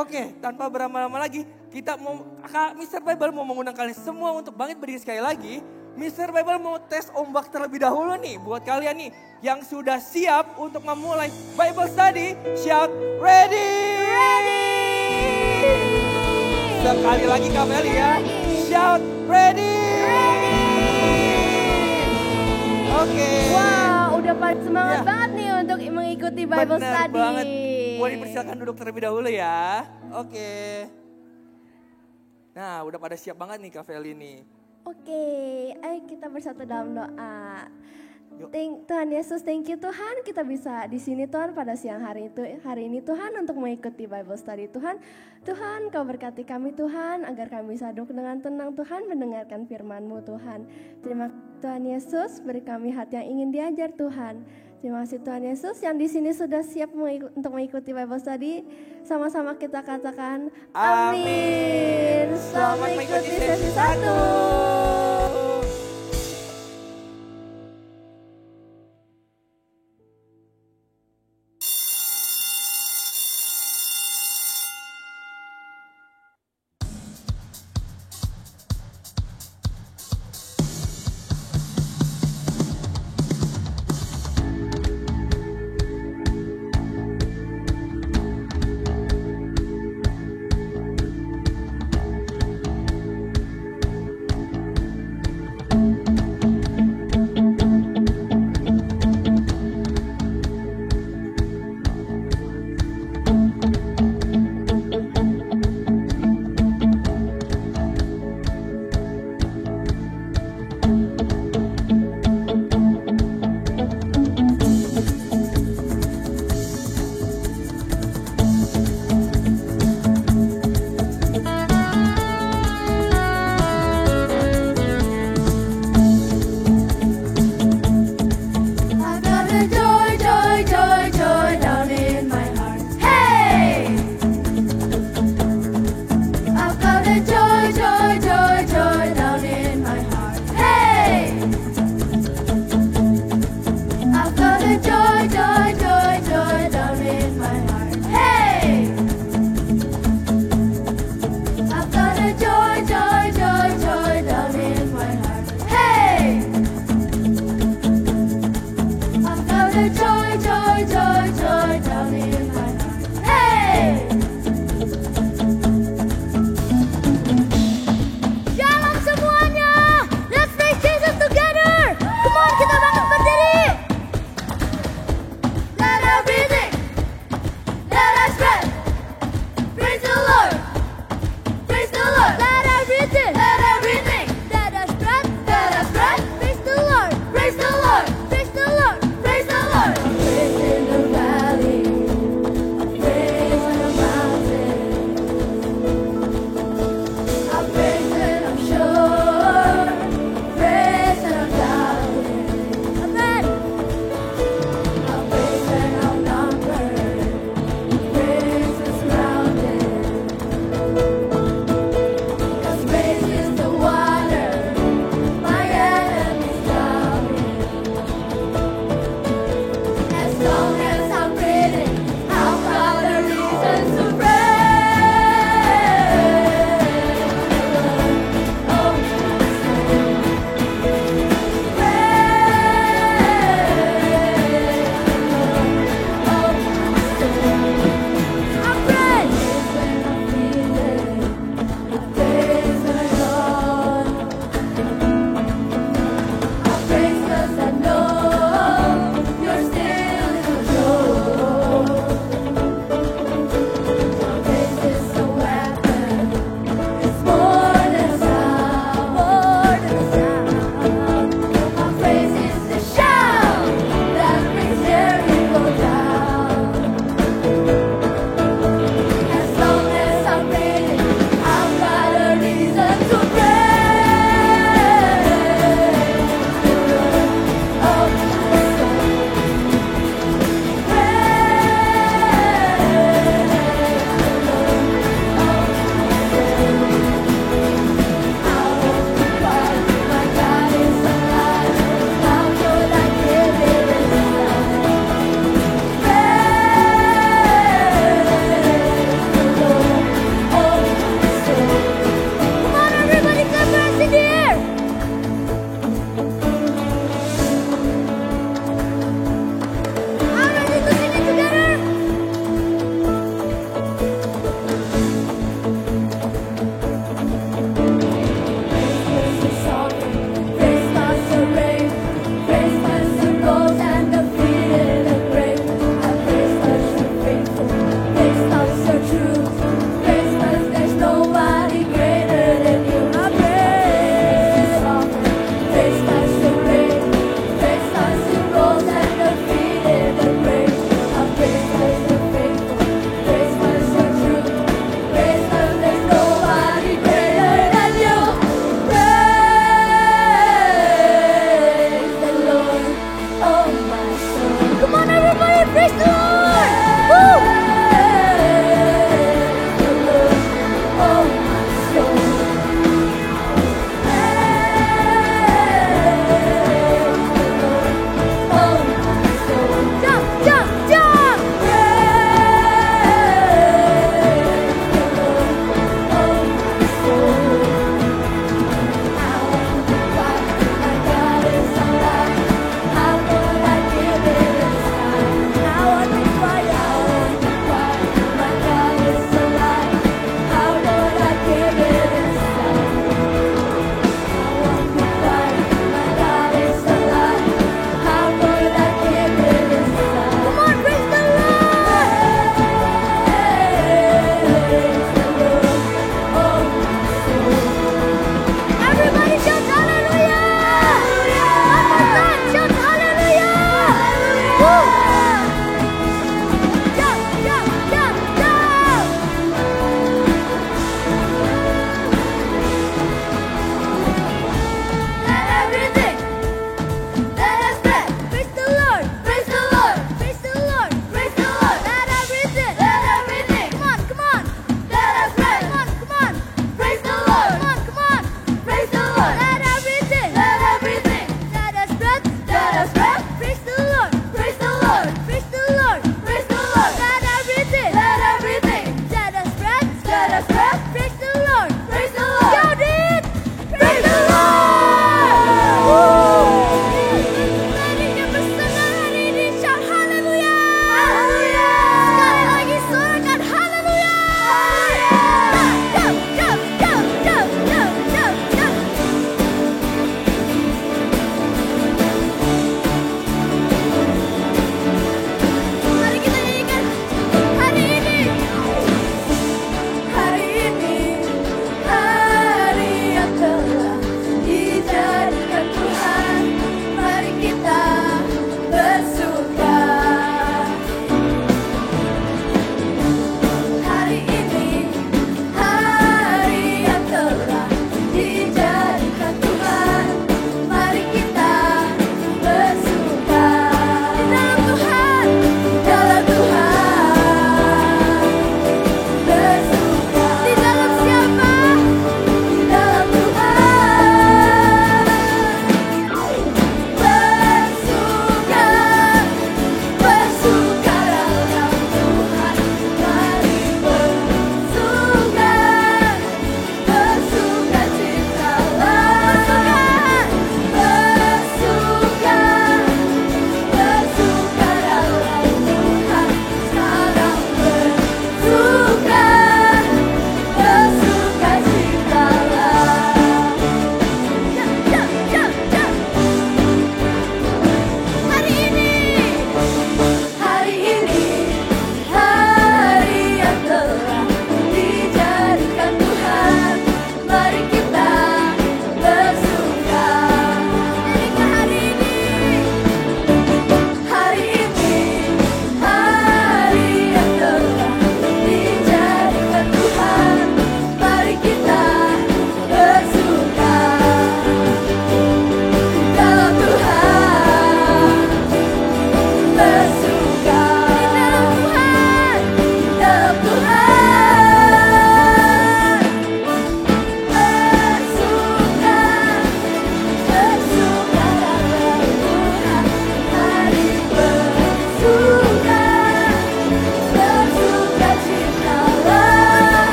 Oke, tanpa berlama-lama lagi, kita mau, Mr. Bible mau mengundang kalian semua untuk bangkit berdiri sekali lagi. Mr. Bible mau tes ombak terlebih dahulu nih, buat kalian nih yang sudah siap untuk memulai Bible Study, shout ready! Ready! Sekali lagi kembali ya, shout ready! Ready! Oke. Wow, udah semangat Ya. banget nih untuk mengikuti Bible Benar Study. banget. Boleh dipersilakan duduk terlebih dahulu ya. Oke. Nah, udah pada siap banget nih Kak Feli nih. Oke, ayo kita bersatu dalam doa. Yuk. Tuhan Yesus, thank you Tuhan, kita bisa di sini Tuhan pada siang hari ini Tuhan untuk mengikuti Bible Study Tuhan. Tuhan, Kau berkati kami Tuhan agar kami bisa duduk dengan tenang Tuhan mendengarkan firman-Mu Tuhan. Terima kasih Tuhan Yesus, beri kami hati yang ingin diajar Tuhan. Terima kasih Tuhan Yesus yang di sini sudah siap untuk mengikuti Bible Study. Sama-sama kita katakan amin. Selamat mengikuti sesi 1.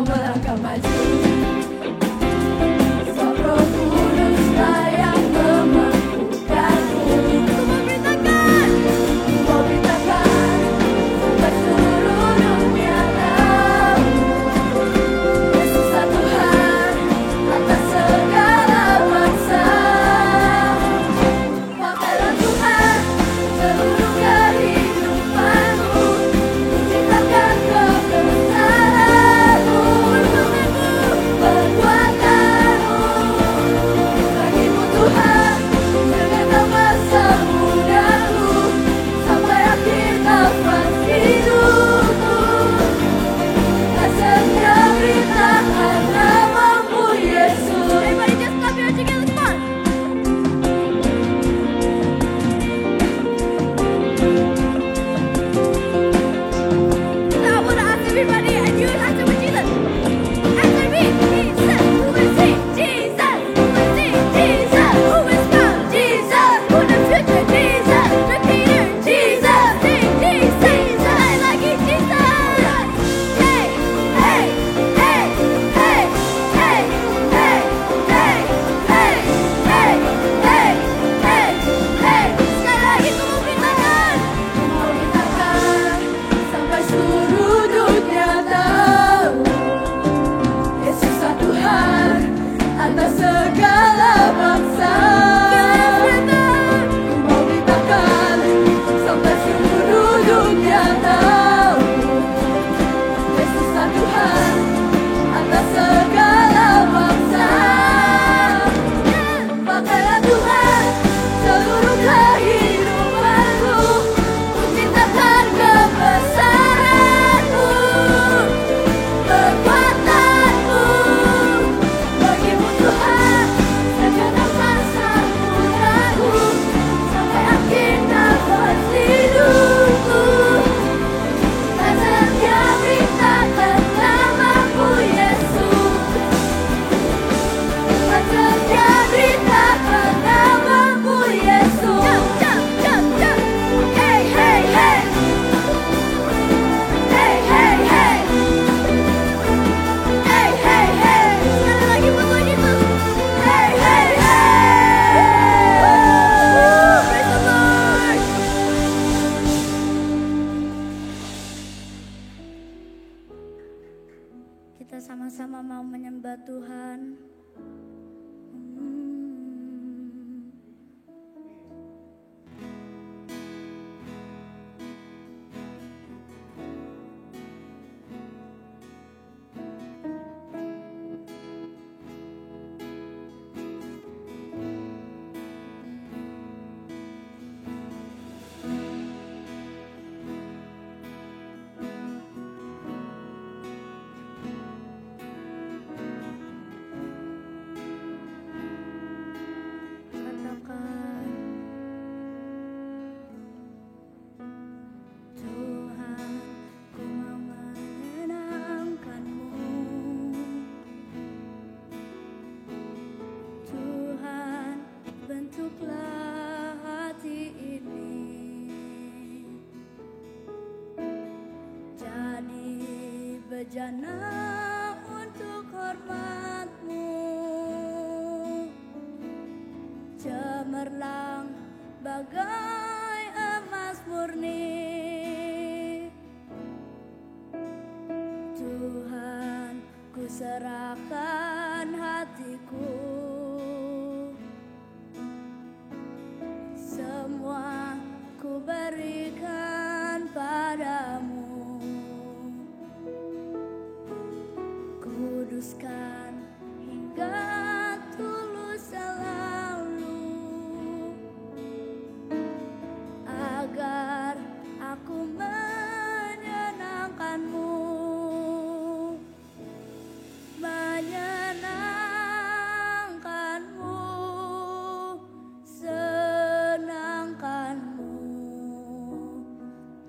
melangkah maju. Sebab Roh Kuduslah yang memampukanku. Ku mau beritakan sampai seluruh dunia tahu Yesus Tuhan atas segala bangsa. Pakailah Tuhan seluruh kehidupanmu, ciptakan kebesaranmu, perbuatanmu. Bagimu Tuhan segenap masa mudaku, sampai akhir nafas hidupku. Tak setia beritakan namamu Yesus. Everybody just clap your hands together, come on. Now I want to ask everybody, and you answer with Jesus. Answer me. Jesus, who is he? Jesus, who is he? Jesus, who is God? Jesus, who the future? Jesus, the Peter? Jesus, Jesus, I like it, Jesus. Hey, hey, hey, hey, hey, hey, hey, hey, hey, hey, hey, hey. Sekali lagi ku mau beritakan sampai seluruh dunia tahu Yesus Tuhan atas segala bangsa. Ku mau beritakan sampai seluruh dunia tahu Yesus Tuhan atas segala bangsa. Pakailah Tuhan seluruh kehidupanku, ku cintakan kebesaranmu, perbuatanmu. Bagimu Tuhan segenap masa mudaku, sampai akhir nafas hidupku. Tak setia beritakan namamu Yesus. Tak setia beritakan namamu Yesus. Hey, hey, hey. Hey, hey, hey. Hey, hey, hey. Sekali lagi buat Tuhan Yesus. Hey, hey, hey. Praise the Lord. Kita sama-sama mau menyembah Tuhan. Katakan, Tuhan, ku mau menyenangkanmu. Tuhan, bentuklah hati ini jadi bejana untuk hormat-Mu. Cemerlang bagai emas murni. Tuhan, ku serahkan hatiku. Semua ku berikan padamu. Kuduskan hingga tulus selalu, agar aku menyenangkanmu. Menyenangkanmu, senangkanmu.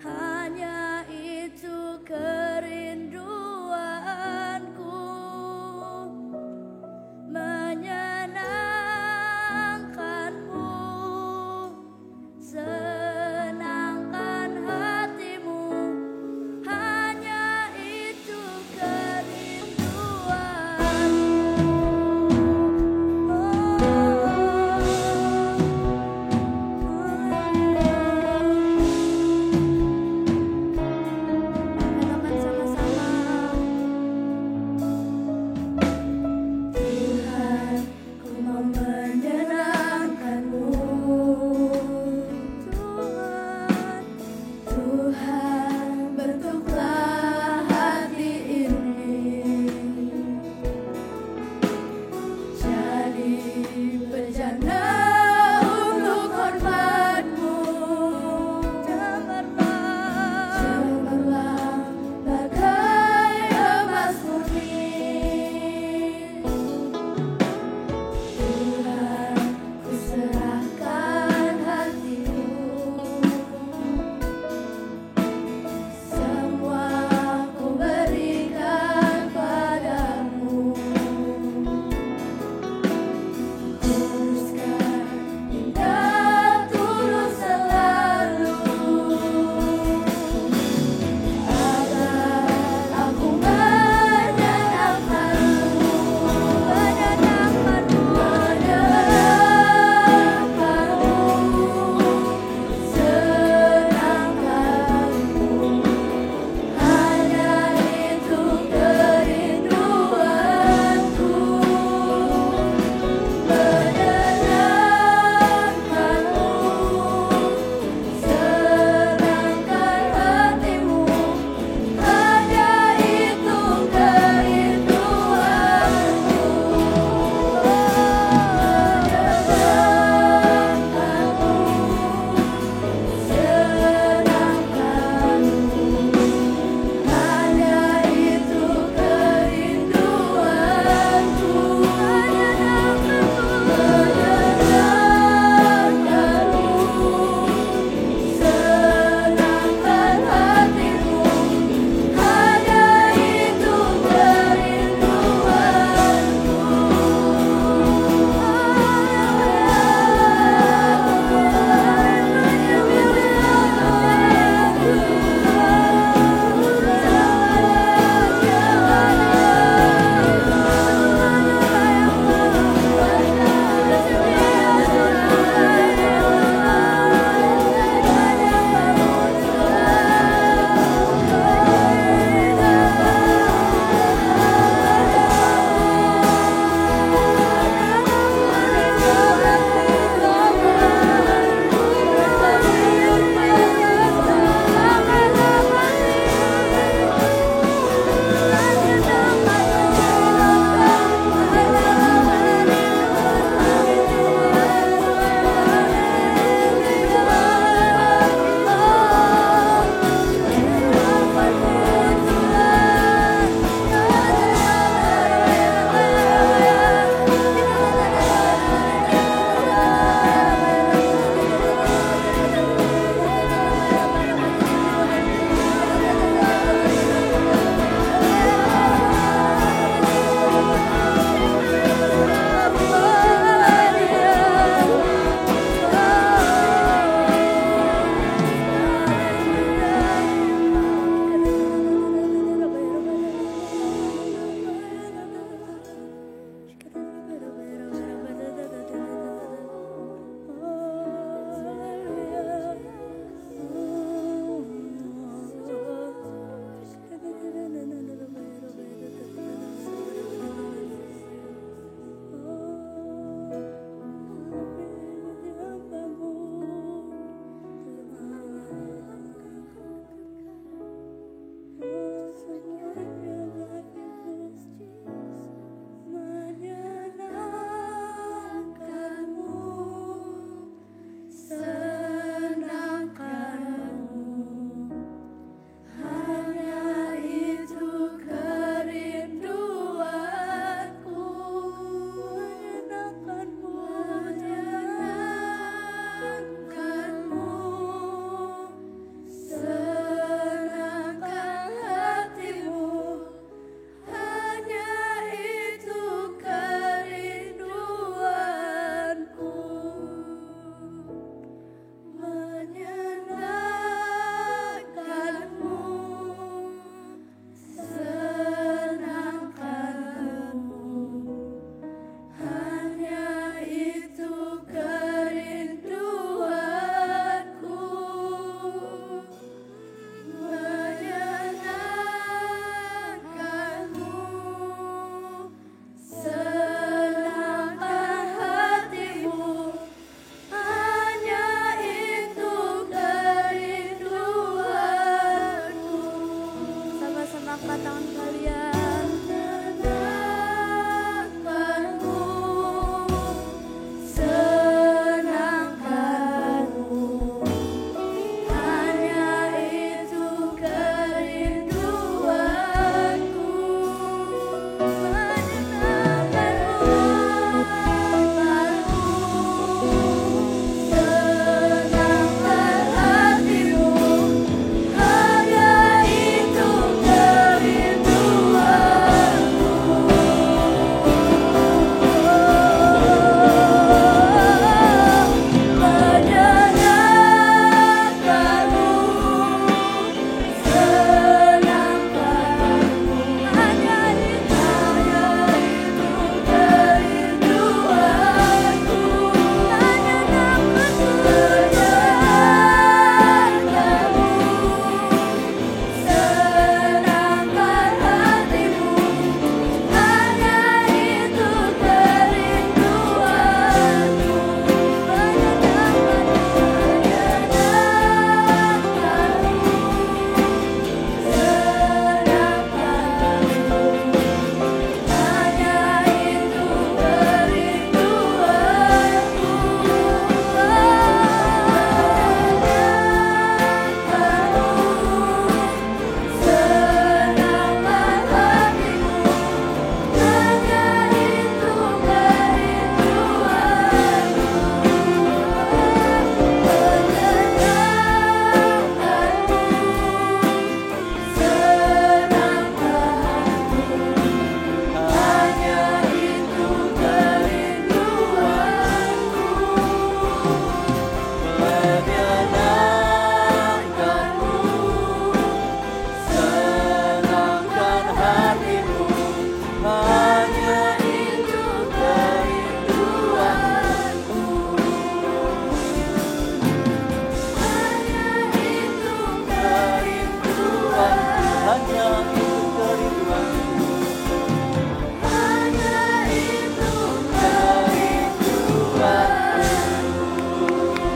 Hanya itu kerinduanku.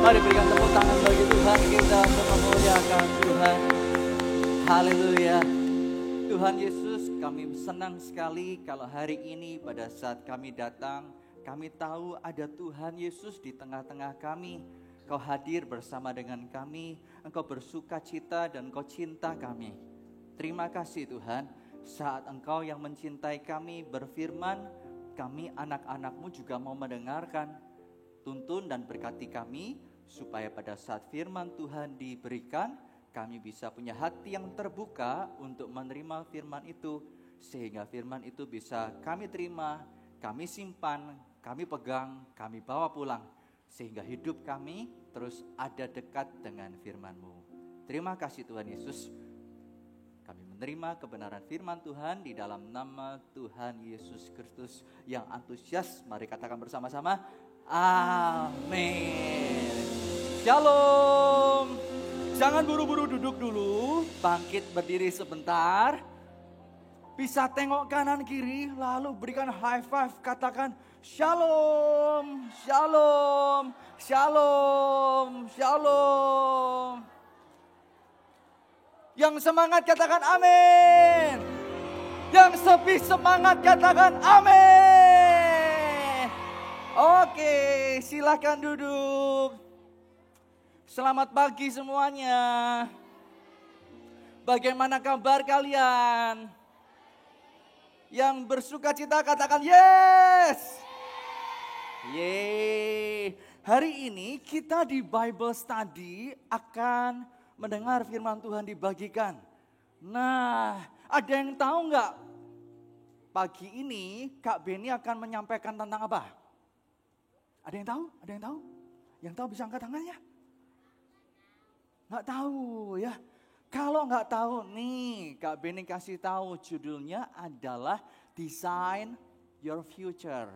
Mari berikan tepuk tangan bagi Tuhan kita untuk memuliakan Tuhan. Haleluya. Tuhan Yesus, kami senang sekali kalau hari ini pada saat kami datang, kami tahu ada Tuhan Yesus di tengah-tengah kami. Kau hadir bersama dengan kami, Engkau bersuka cita dan Engkau cinta kami. Terima kasih Tuhan, saat Engkau yang mencintai kami berfirman, kami anak-anak-Mu juga mau mendengarkan. Tuntun dan berkati kami, supaya pada saat firman Tuhan diberikan, kami bisa punya hati yang terbuka untuk menerima firman itu. Sehingga firman itu bisa kami terima, kami simpan, kami pegang, kami bawa pulang. Sehingga hidup kami terus ada dekat dengan firman-Mu. Terima kasih Tuhan Yesus. Kami menerima kebenaran firman Tuhan di dalam nama Tuhan Yesus Kristus yang antusias. Mari katakan bersama-sama, amin. Shalom. Jangan buru-buru duduk dulu, bangkit berdiri sebentar. Bisa tengok kanan kiri, lalu berikan high five, katakan shalom, shalom, shalom, shalom. Yang semangat katakan amin. Yang sepi semangat katakan amin. Oke, silakan duduk. Selamat pagi semuanya. Bagaimana kabar kalian? Yang bersuka cita katakan yes. Yeay. Hari ini kita di Bible Study akan mendengar firman Tuhan dibagikan. Nah, ada yang tahu nggak? Pagi ini Kak Beni akan menyampaikan tentang apa? Ada yang tahu? Ada yang tahu? Yang tahu bisa angkat tangannya? Nggak tahu ya. Kalau nggak tahu nih, Kak Beni kasih tahu judulnya adalah Design Your Future.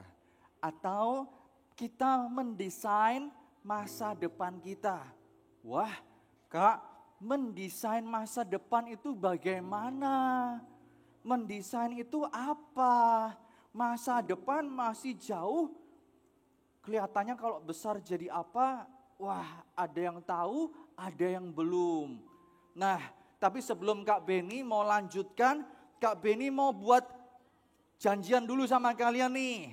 Atau kita mendesain masa depan kita. Wah, Kak, mendesain masa depan itu bagaimana? Mendesain itu apa? Masa depan masih jauh. Kelihatannya kalau besar jadi apa? Wah, ada yang tahu, ada yang belum. Nah, tapi sebelum Kak Beni mau lanjutkan, Kak Beni mau buat janjian dulu sama kalian nih.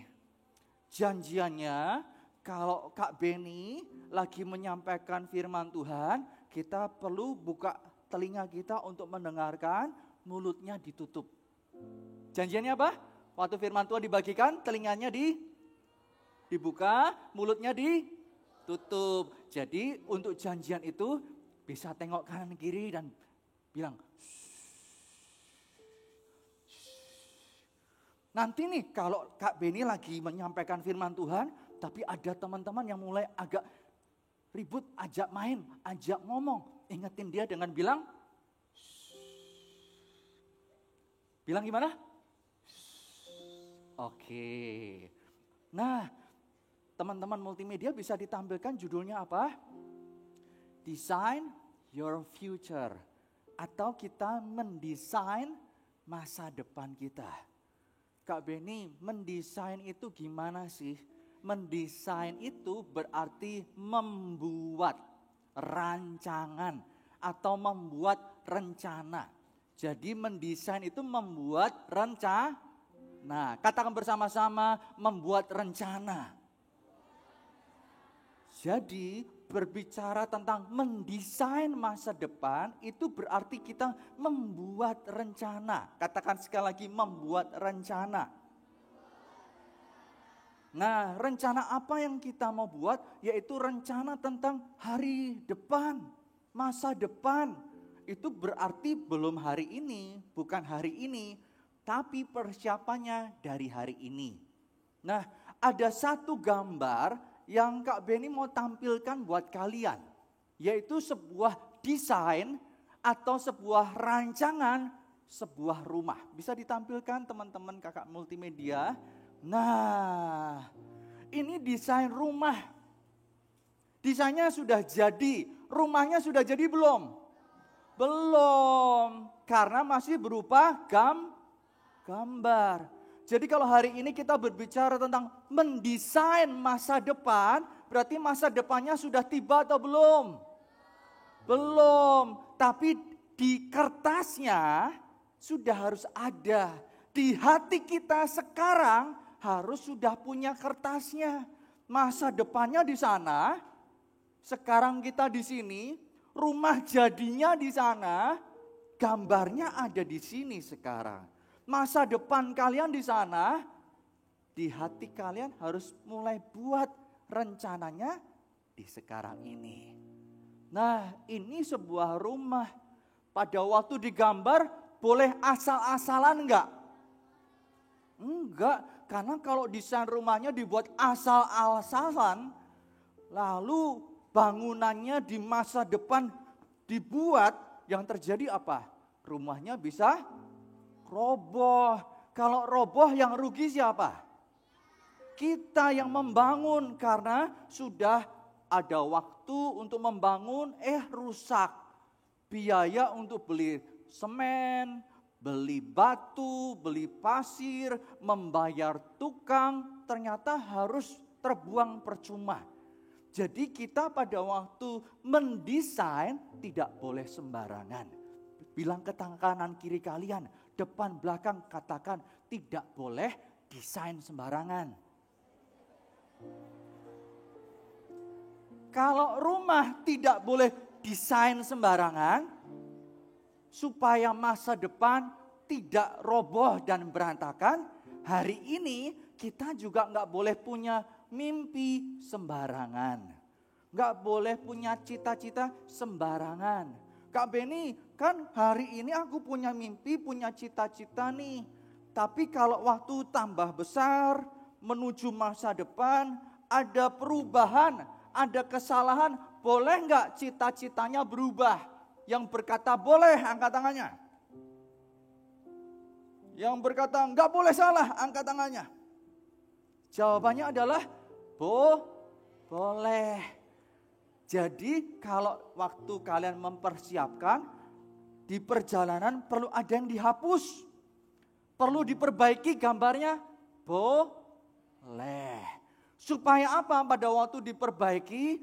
Janjiannya kalau Kak Beni lagi menyampaikan firman Tuhan, kita perlu buka telinga kita untuk mendengarkan, mulutnya ditutup. Janjiannya apa? Waktu firman Tuhan dibagikan, telinganya dibuka, mulutnya ditutup. Jadi untuk janjian itu bisa tengok kanan kiri dan bilang, nanti nih kalau Kak Beni lagi menyampaikan firman Tuhan, tapi ada teman-teman yang mulai agak ribut, ajak main, ajak ngomong. Ingetin dia dengan bilang gimana? Oke. Nah, teman-teman multimedia bisa ditampilkan judulnya apa? Design your future. Atau kita mendesain masa depan kita. Kak Beni, mendesain itu gimana sih? Mendesain itu berarti membuat rancangan atau membuat rencana. Jadi mendesain itu membuat rencana. Nah, katakan bersama-sama, membuat rencana. Jadi berbicara tentang mendesain masa depan itu berarti kita membuat rencana. Katakan sekali lagi, membuat rencana. Nah, rencana apa yang kita mau buat? Yaitu rencana tentang hari depan, masa depan. Itu berarti belum hari ini, bukan hari ini, tapi persiapannya dari hari ini. Nah, ada satu gambar yang Kak Beni mau tampilkan buat kalian, yaitu sebuah desain atau sebuah rancangan sebuah rumah. Bisa ditampilkan teman-teman kakak multimedia. Nah, ini desain rumah. Desainnya sudah jadi, rumahnya sudah jadi belum? Belum, karena masih berupa gambar. Jadi kalau hari ini kita berbicara tentang mendesain masa depan, berarti masa depannya sudah tiba atau belum? Belum, tapi di kertasnya sudah harus ada. Di hati kita sekarang harus sudah punya kertasnya. Masa depannya di sana, sekarang kita di sini, rumah jadinya di sana, gambarnya ada di sini sekarang. Masa depan kalian di sana, di hati kalian harus mulai buat rencananya di sekarang ini. Nah, ini sebuah rumah. Pada waktu digambar, boleh asal-asalan enggak? Enggak, karena kalau desain rumahnya dibuat asal-asalan, lalu bangunannya di masa depan dibuat, yang terjadi apa? Rumahnya bisa roboh. Kalau roboh yang rugi siapa? Kita yang membangun karena sudah ada waktu untuk membangun, rusak. Biaya untuk beli semen, beli batu, beli pasir, membayar tukang, ternyata harus terbuang percuma. Jadi kita pada waktu mendesain tidak boleh sembarangan. Bilang ke kanan kiri kalian, depan belakang, katakan tidak boleh desain sembarangan. Kalau rumah tidak boleh desain sembarangan, supaya masa depan tidak roboh dan berantakan, hari ini kita juga nggak boleh punya mimpi sembarangan. Nggak boleh punya cita-cita sembarangan. Kak Beni, kan hari ini aku punya mimpi, punya cita-cita nih. Tapi kalau waktu tambah besar, menuju masa depan, ada perubahan, ada kesalahan, boleh nggak cita-citanya berubah? Yang berkata boleh, angkat tangannya. Yang berkata nggak boleh salah, angkat tangannya. Jawabannya adalah boleh. Jadi kalau waktu kalian mempersiapkan, di perjalanan perlu ada yang dihapus. Perlu diperbaiki gambarnya, boleh. Supaya apa? Pada waktu diperbaiki,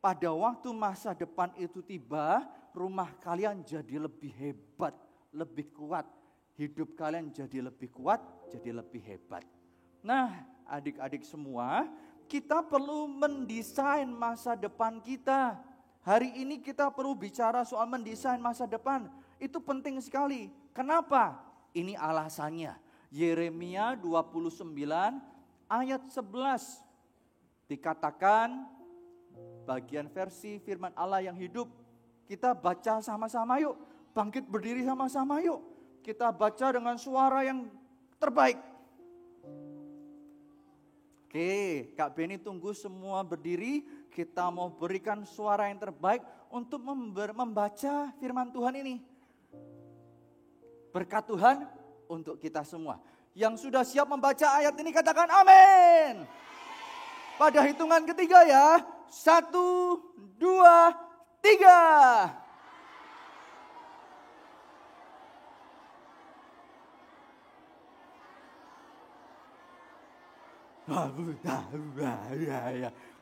pada waktu masa depan itu tiba, rumah kalian jadi lebih hebat, lebih kuat. hidup kalian jadi lebih kuat, jadi lebih hebat. Nah, adik-adik semua, kita perlu mendesain masa depan kita. Hari ini kita perlu bicara soal mendesain masa depan. Itu penting sekali. Kenapa? Ini alasannya. Yeremia 29 ayat 11. Dikatakan, bagian versi firman Allah yang hidup. Kita baca sama-sama yuk. Bangkit berdiri sama-sama yuk. Kita baca dengan suara yang terbaik. Oke, Kak Beni tunggu semua berdiri. Kita mau berikan suara yang terbaik untuk membaca firman Tuhan ini. Berkat Tuhan untuk kita semua. Yang sudah siap membaca ayat ini katakan amin. Pada hitungan ketiga ya. 1, 2, 3.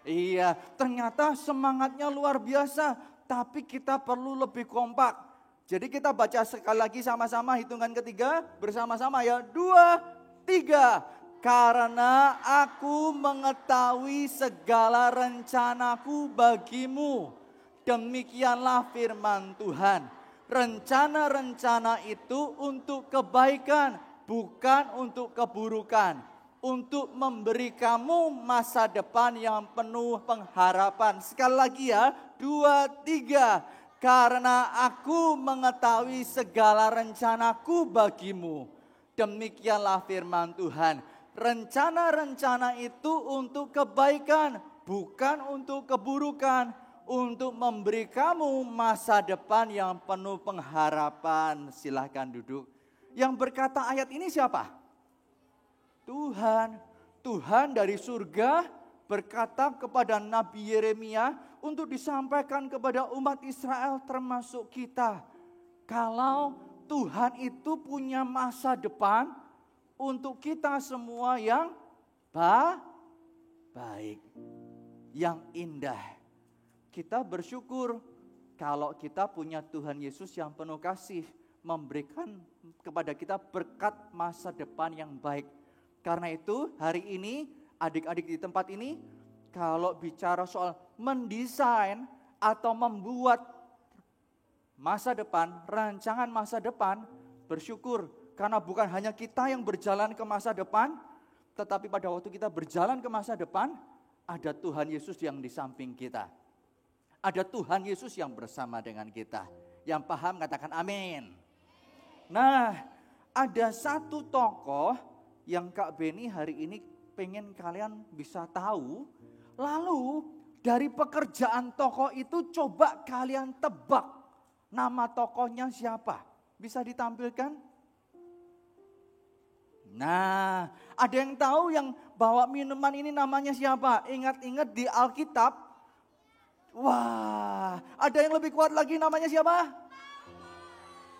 Iya, ternyata semangatnya luar biasa. Tapi kita perlu lebih kompak. Jadi kita baca sekali lagi sama-sama hitungan ketiga bersama-sama ya. 2, 3. Karena aku mengetahui segala rencanaku bagimu. Demikianlah firman Tuhan. Rencana-rencana itu untuk kebaikan, bukan untuk keburukan. Untuk memberi kamu masa depan yang penuh pengharapan. Sekali lagi ya, 2, 3. Karena aku mengetahui segala rencanaku bagimu. Demikianlah firman Tuhan. Rencana-rencana itu untuk kebaikan, bukan untuk keburukan. Untuk memberi kamu masa depan yang penuh pengharapan. Silahkan duduk. Yang berkata ayat ini siapa? Tuhan. Tuhan dari surga berkata kepada Nabi Yeremia untuk disampaikan kepada umat Israel termasuk kita. Kalau Tuhan itu punya masa depan untuk kita semua yang baik, yang indah. Kita bersyukur kalau kita punya Tuhan Yesus yang penuh kasih, memberikan kepada kita berkat masa depan yang baik. Karena itu hari ini adik-adik di tempat ini kalau bicara soal mendesain atau membuat masa depan, rancangan masa depan, bersyukur. Karena bukan hanya kita yang berjalan ke masa depan, tetapi pada waktu kita berjalan ke masa depan, ada Tuhan Yesus yang di samping kita. Ada Tuhan Yesus yang bersama dengan kita. Yang paham katakan amin. Nah, ada satu tokoh yang Kak Beni hari ini pengen kalian bisa tahu. Lalu dari pekerjaan tokoh itu coba kalian tebak nama tokohnya siapa. Bisa ditampilkan? Nah, ada yang tahu yang bawa minuman ini namanya siapa? Ingat-ingat di Alkitab. Wah, ada yang lebih kuat lagi namanya siapa?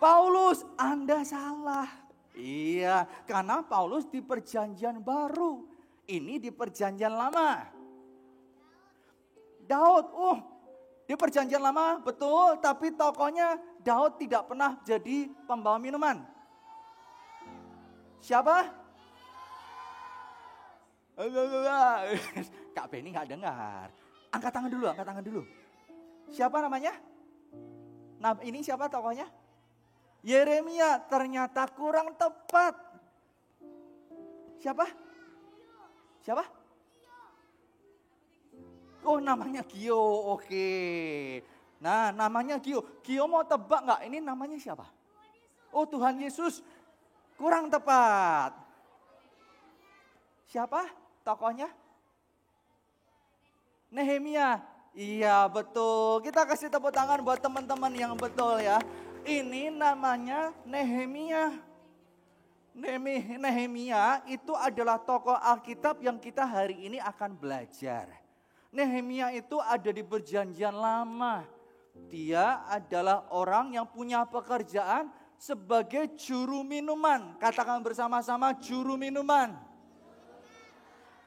Paulus. Anda salah. Iya, karena Paulus di perjanjian baru. Ini di perjanjian lama. Daud, di perjanjian lama betul, tapi tokohnya Daud tidak pernah jadi pembawa minuman. Siapa? Kak Beni gak dengar. Angkat tangan dulu. Siapa namanya? Nah, ini siapa tokohnya? Yeremia. Ternyata kurang tepat. Siapa? Oh, namanya Gio. Oke. Nah, namanya Gio. Gio mau tebak gak? Ini namanya siapa? Oh, Tuhan Yesus. Kurang tepat. Siapa tokohnya? Nehemia. Iya, betul. Kita kasih tepuk tangan buat teman-teman yang betul ya. Ini namanya Nehemia. Nehemia itu adalah tokoh Alkitab yang kita hari ini akan belajar. Nehemia itu ada di perjanjian lama. Dia adalah orang yang punya pekerjaan sebagai juru minuman. Katakan bersama-sama juru minuman.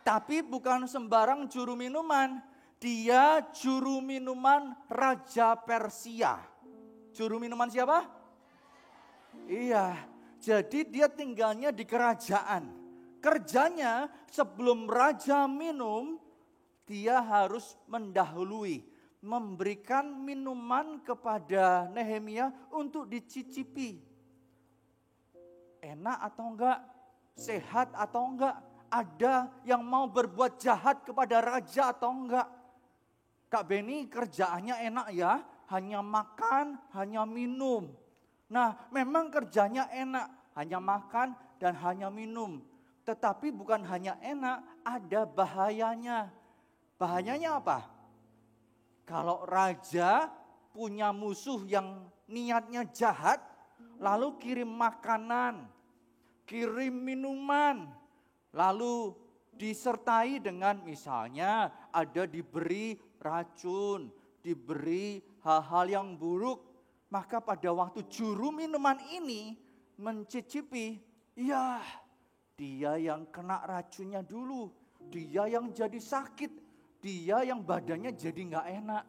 Tapi bukan sembarang juru minuman. Dia juru minuman Raja Persia. Juru minuman siapa? Iya, Jadi dia tinggalnya di kerajaan. Kerjanya sebelum raja minum, dia harus mendahului, memberikan minuman kepada Nehemia untuk dicicipi. Enak atau enggak? Sehat atau enggak? Ada yang mau berbuat jahat kepada raja atau enggak? Kak Beni kerjaannya enak ya, hanya makan, hanya minum. Nah, memang kerjanya enak, hanya makan dan hanya minum. Tetapi bukan hanya enak, ada bahayanya. Bahayanya apa? Kalau raja punya musuh yang niatnya jahat, lalu kirim makanan, kirim minuman, lalu disertai dengan misalnya ada diberi racun, diberi hal-hal yang buruk, maka pada waktu juru minuman ini mencicipi, ya dia yang kena racunnya dulu, dia yang jadi sakit, dia yang badannya jadi nggak enak.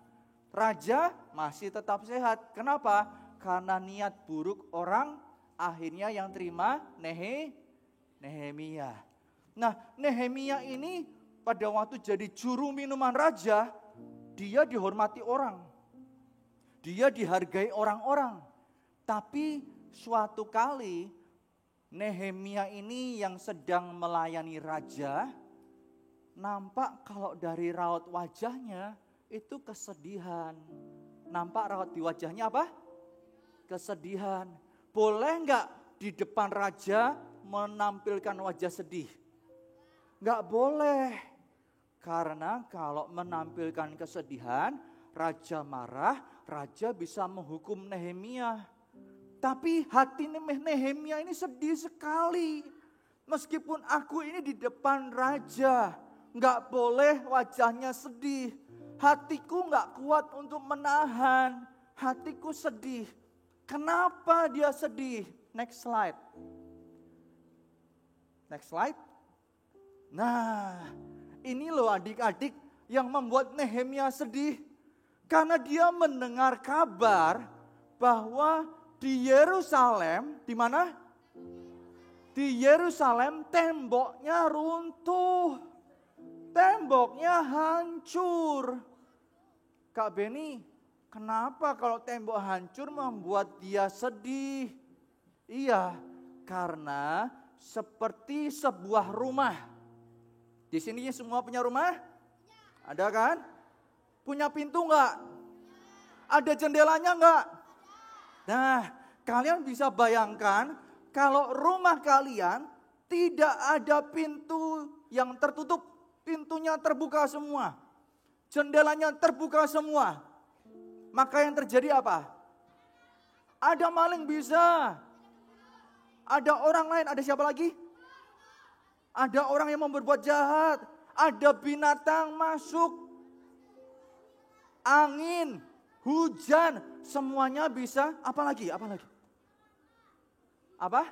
Raja masih tetap sehat. Kenapa? Karena niat buruk orang, akhirnya yang terima Nehemia. Nah, Nehemia ini pada waktu jadi juru minuman raja, dia dihormati orang. Dia dihargai orang-orang. Tapi suatu kali Nehemia ini yang sedang melayani raja, nampak kalau dari raut wajahnya itu kesedihan. Nampak raut di wajahnya apa? Kesedihan. Boleh enggak di depan raja menampilkan wajah sedih? Enggak boleh. Karena kalau menampilkan kesedihan, raja marah, raja bisa menghukum Nehemia. Tapi hati Nehemia ini sedih sekali. Meskipun aku ini di depan raja, enggak boleh wajahnya sedih. Hatiku enggak kuat untuk menahan. Hatiku sedih. Kenapa dia sedih? Next slide. Next slide. Nah, ini loh adik-adik yang membuat Nehemia sedih. Karena dia mendengar kabar bahwa di Yerusalem, di mana? Di Yerusalem temboknya runtuh. Temboknya hancur. Kak Beni, kenapa kalau tembok hancur membuat dia sedih? Iya, karena seperti sebuah rumah. Di sini semua punya rumah? Ada kan? Punya pintu enggak? Ada jendelanya enggak? Nah, kalian bisa bayangkan kalau rumah kalian tidak ada pintu yang tertutup, pintunya terbuka semua, jendelanya terbuka semua. Maka yang terjadi apa? Ada maling bisa, ada orang lain, ada siapa lagi? Ada orang yang mau berbuat jahat, ada binatang masuk, angin, hujan, semuanya bisa. Apa lagi? Apa lagi? Apa?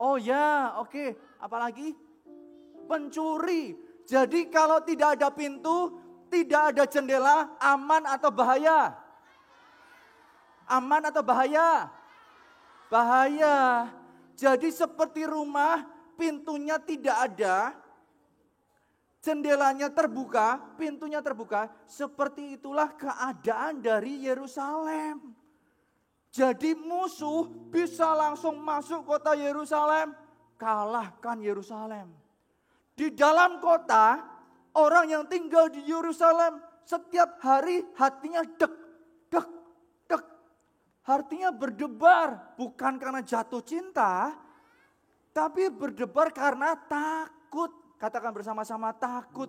Oh ya, oke. Apa lagi? Pencuri. Jadi kalau tidak ada pintu, tidak ada jendela, aman atau bahaya? Aman atau bahaya? Bahaya. Jadi seperti rumah, pintunya tidak ada, jendelanya terbuka, pintunya terbuka. Seperti itulah keadaan dari Yerusalem. Jadi musuh bisa langsung masuk kota Yerusalem, kalahkan Yerusalem. Di dalam kota, orang yang tinggal di Yerusalem setiap hari hatinya dek, dek, dek. Hatinya berdebar, bukan karena jatuh cinta, tapi berdebar karena takut. Katakan bersama-sama, takut.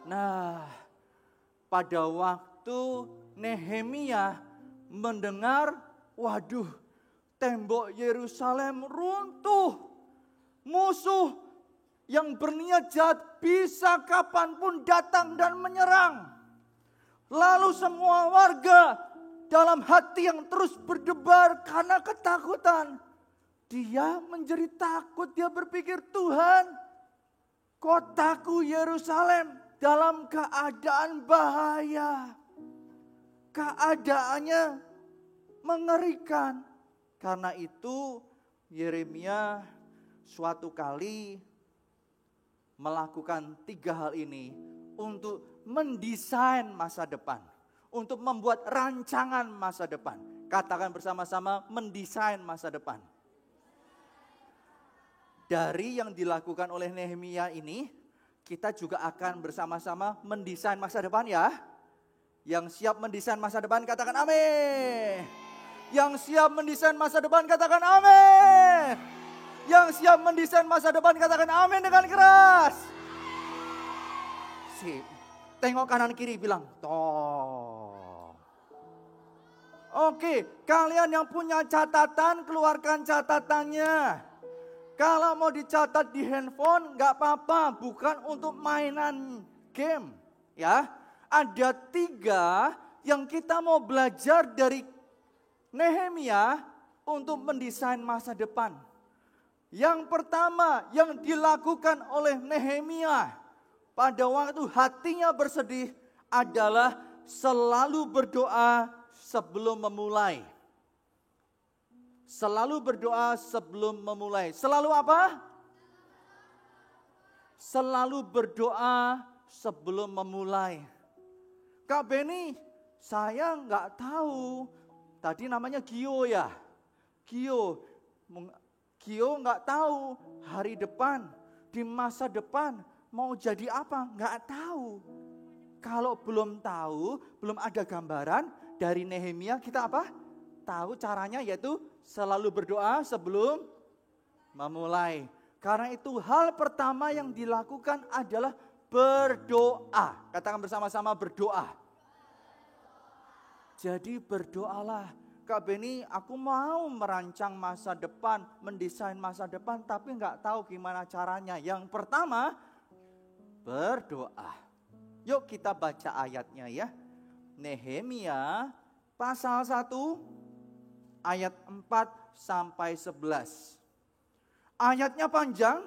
Nah, pada waktu Nehemia mendengar, waduh, tembok Yerusalem runtuh. Musuh yang berniat jahat bisa kapanpun datang dan menyerang. Lalu semua warga dalam hati yang terus berdebar karena ketakutan. Dia menjadi takut, dia berpikir, Tuhan, kotaku Yerusalem dalam keadaan bahaya. Keadaannya mengerikan. Karena itu Yeremia suatu kali melakukan 3 hal ini untuk mendesain masa depan. Untuk membuat rancangan masa depan. Katakan bersama-sama, mendesain masa depan. Dari yang dilakukan oleh Nehemia ini, kita juga akan bersama-sama mendesain masa depan ya. Yang siap mendesain masa depan katakan amin. Yang siap mendesain masa depan katakan amin. Yang siap mendesain masa depan katakan amin dengan keras. Sip. Tengok kanan kiri bilang toh. Oke, kalian yang punya catatan keluarkan catatannya. Kalau mau dicatat di handphone gak apa-apa, bukan untuk mainan game. Ya, ada 3 yang kita mau belajar dari Nehemia untuk mendesain masa depan. Yang pertama yang dilakukan oleh Nehemia pada waktu hatinya bersedih adalah selalu berdoa sebelum memulai. Selalu berdoa sebelum memulai. Selalu apa? Selalu berdoa sebelum memulai. Kak Beni, saya nggak tahu. Tadi namanya Gio ya. Gio nggak tahu hari depan, di masa depan mau jadi apa, nggak tahu. Kalau belum tahu, belum ada gambaran dari Nehemia, kita apa? Tahu caranya yaitu selalu berdoa sebelum memulai. Karena itu hal pertama yang dilakukan adalah berdoa. Katakan bersama-sama berdoa. Jadi berdoalah. Kak Beni, aku mau merancang masa depan, mendesain masa depan, tapi nggak tahu gimana caranya. Yang pertama, berdoa. Yuk kita baca ayatnya ya. Nehemia pasal 1 ayat 4 sampai 11. Ayatnya panjang,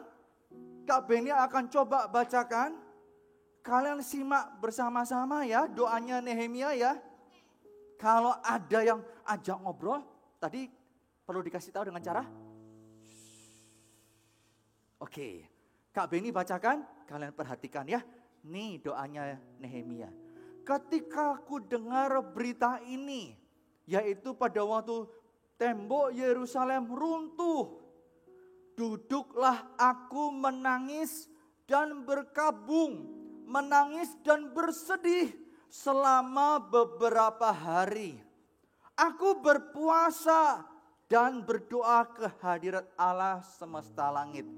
Kak Beni akan coba bacakan. Kalian simak bersama-sama ya doanya Nehemia ya. Kalau ada yang ajak ngobrol, tadi perlu dikasih tahu dengan cara. Oke, Kak Beni bacakan, kalian perhatikan ya. Nih doanya Nehemia. Ketika aku dengar berita ini, yaitu pada waktu tembok Yerusalem runtuh, duduklah aku menangis dan berkabung, menangis dan bersedih selama beberapa hari. Aku berpuasa dan berdoa ke hadirat Allah semesta langit.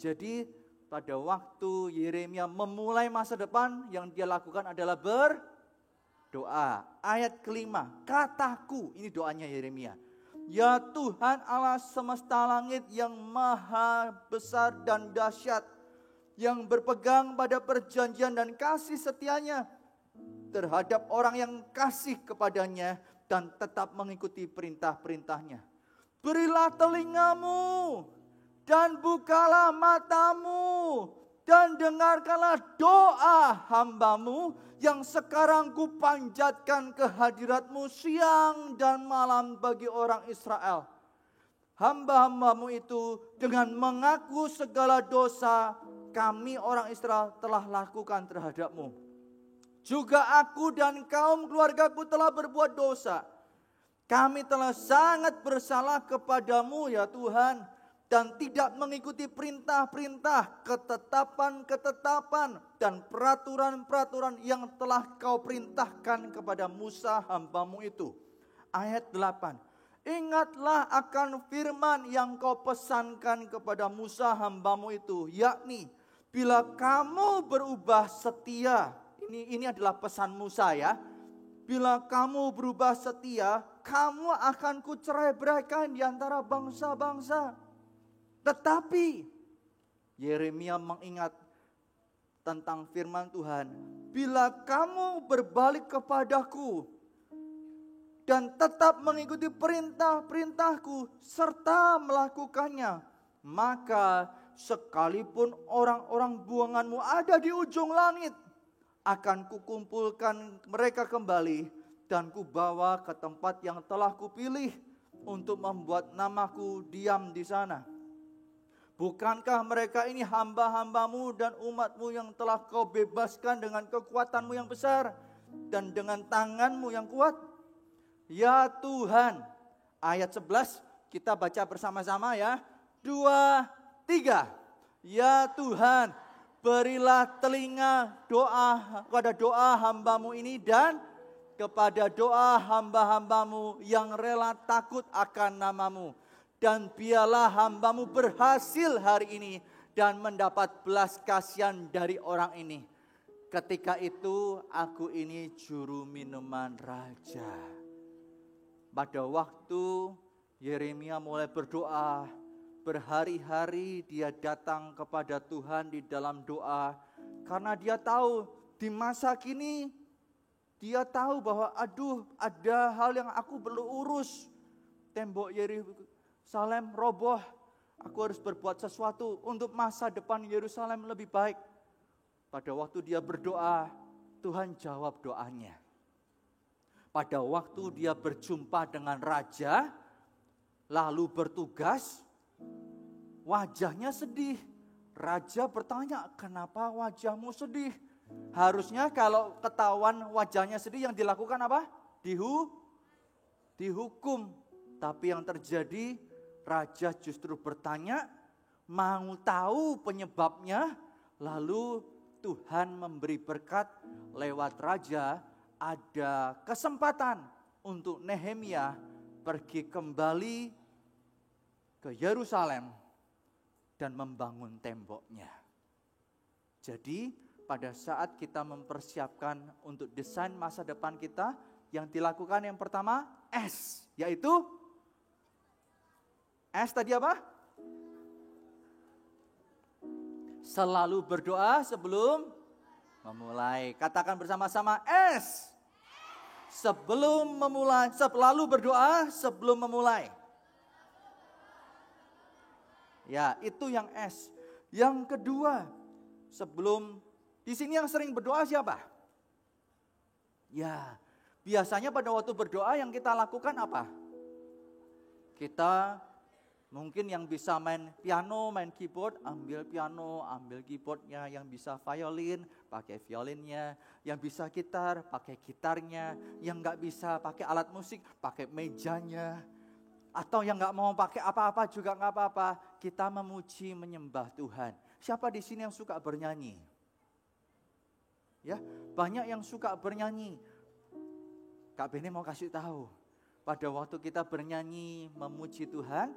Jadi pada waktu Yeremia memulai masa depan, yang dia lakukan adalah berdoa. Ayat kelima, kataku, ini doanya Yeremia. Ya Tuhan Allah semesta langit yang maha besar dan dahsyat, yang berpegang pada perjanjian dan kasih setianya terhadap orang yang kasih kepadanya dan tetap mengikuti perintah-perintahnya. Berilah telingamu dan bukalah matamu dan dengarkanlah doa hambamu yang sekarang kupanjatkan ke hadiratmu siang dan malam bagi orang Israel. Hamba-hambamu itu dengan mengaku segala dosa kami orang Israel telah lakukan terhadapmu. Juga aku dan kaum keluargaku telah berbuat dosa. Kami telah sangat bersalah kepadamu ya Tuhan, dan tidak mengikuti perintah-perintah, ketetapan-ketetapan, dan peraturan-peraturan yang telah kau perintahkan kepada Musa hambamu itu. Ayat 8. Ingatlah akan firman yang kau pesankan kepada Musa hambamu itu, yakni bila kamu berubah setia. Ini adalah pesan Musa ya. Bila kamu berubah setia, kamu akan kucerai-beraikan di antara bangsa-bangsa. Tetapi Yeremia mengingat tentang firman Tuhan. Bila kamu berbalik kepadaku dan tetap mengikuti perintah-perintahku serta melakukannya, maka sekalipun orang-orang buanganmu ada di ujung langit, akan kukumpulkan mereka kembali dan kubawa ke tempat yang telah kupilih untuk membuat namaku diam di sana. Bukankah mereka ini hamba-hambamu dan umatmu yang telah kau bebaskan dengan kekuatanmu yang besar dan dengan tanganmu yang kuat? Ya Tuhan, ayat 11 kita baca bersama-sama ya. 2, 3. Ya Tuhan, berilah telinga kepada doa hambamu ini dan kepada doa hamba-hambamu yang rela takut akan namamu. Dan biarlah hambamu berhasil hari ini dan mendapat belas kasihan dari orang ini. Ketika itu aku ini juru minuman raja. Pada waktu Yeremia mulai berdoa, berhari-hari dia datang kepada Tuhan di dalam doa. Karena dia tahu di masa kini, dia tahu bahwa ada hal yang aku perlu urus. Tembok Yerusalem roboh, aku harus berbuat sesuatu untuk masa depan Yerusalem lebih baik. Pada waktu dia berdoa, Tuhan jawab doanya. Pada waktu dia berjumpa dengan raja, lalu bertugas, wajahnya sedih. Raja bertanya, kenapa wajahmu sedih? Harusnya kalau ketahuan wajahnya sedih yang dilakukan apa? Dihukum. Tapi yang terjadi, raja justru bertanya, mau tahu penyebabnya, lalu Tuhan memberi berkat lewat raja, ada kesempatan untuk Nehemia pergi kembali ke Yerusalem dan membangun temboknya. Jadi pada saat kita mempersiapkan untuk desain masa depan kita, yang dilakukan yang pertama S, yaitu S tadi apa? Selalu berdoa sebelum memulai. Katakan bersama-sama S. Sebelum memulai, selalu berdoa sebelum memulai. Ya, itu yang S. Yang kedua, di sini yang sering berdoa siapa? Ya, biasanya pada waktu berdoa yang kita lakukan apa? Kita mungkin yang bisa main piano, main keyboard, ambil piano, ambil keyboardnya. Yang bisa violin, pakai violinnya. Yang bisa gitar, pakai gitarnya. Yang gak bisa pakai alat musik, pakai mejanya. Atau yang gak mau pakai apa-apa juga gak apa-apa. Kita memuji, menyembah Tuhan. Siapa di sini yang suka bernyanyi? Ya, banyak yang suka bernyanyi. Kak Beni mau kasih tahu. Pada waktu kita bernyanyi, memuji Tuhan,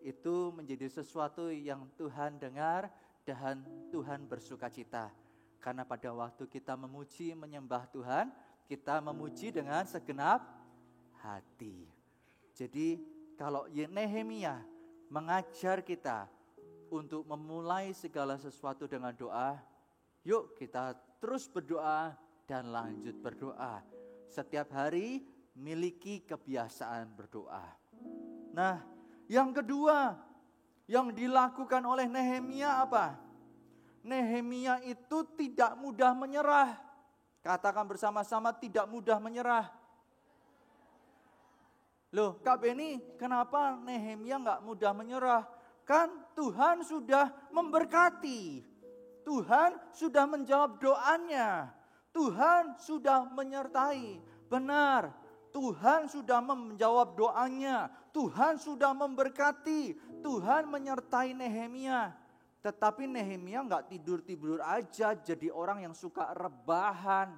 itu menjadi sesuatu yang Tuhan dengar dan Tuhan bersuka cita. Karena pada waktu kita memuji, menyembah Tuhan, kita memuji dengan segenap hati. Jadi kalau Nehemia mengajar kita untuk memulai segala sesuatu dengan doa, yuk kita terus berdoa dan lanjut berdoa. Setiap hari miliki kebiasaan berdoa. Nah, yang kedua, yang dilakukan oleh Nehemia apa? Nehemia itu tidak mudah menyerah. Katakan bersama-sama, tidak mudah menyerah. Loh, Kak Beni, kenapa Nehemia gak mudah menyerah? Kan Tuhan sudah memberkati. Tuhan sudah menjawab doanya. Tuhan sudah menyertai. Benar, Tuhan sudah menjawab doanya. Tuhan sudah memberkati. Tuhan menyertai Nehemia. Tetapi Nehemia gak tidur-tidur aja jadi orang yang suka rebahan.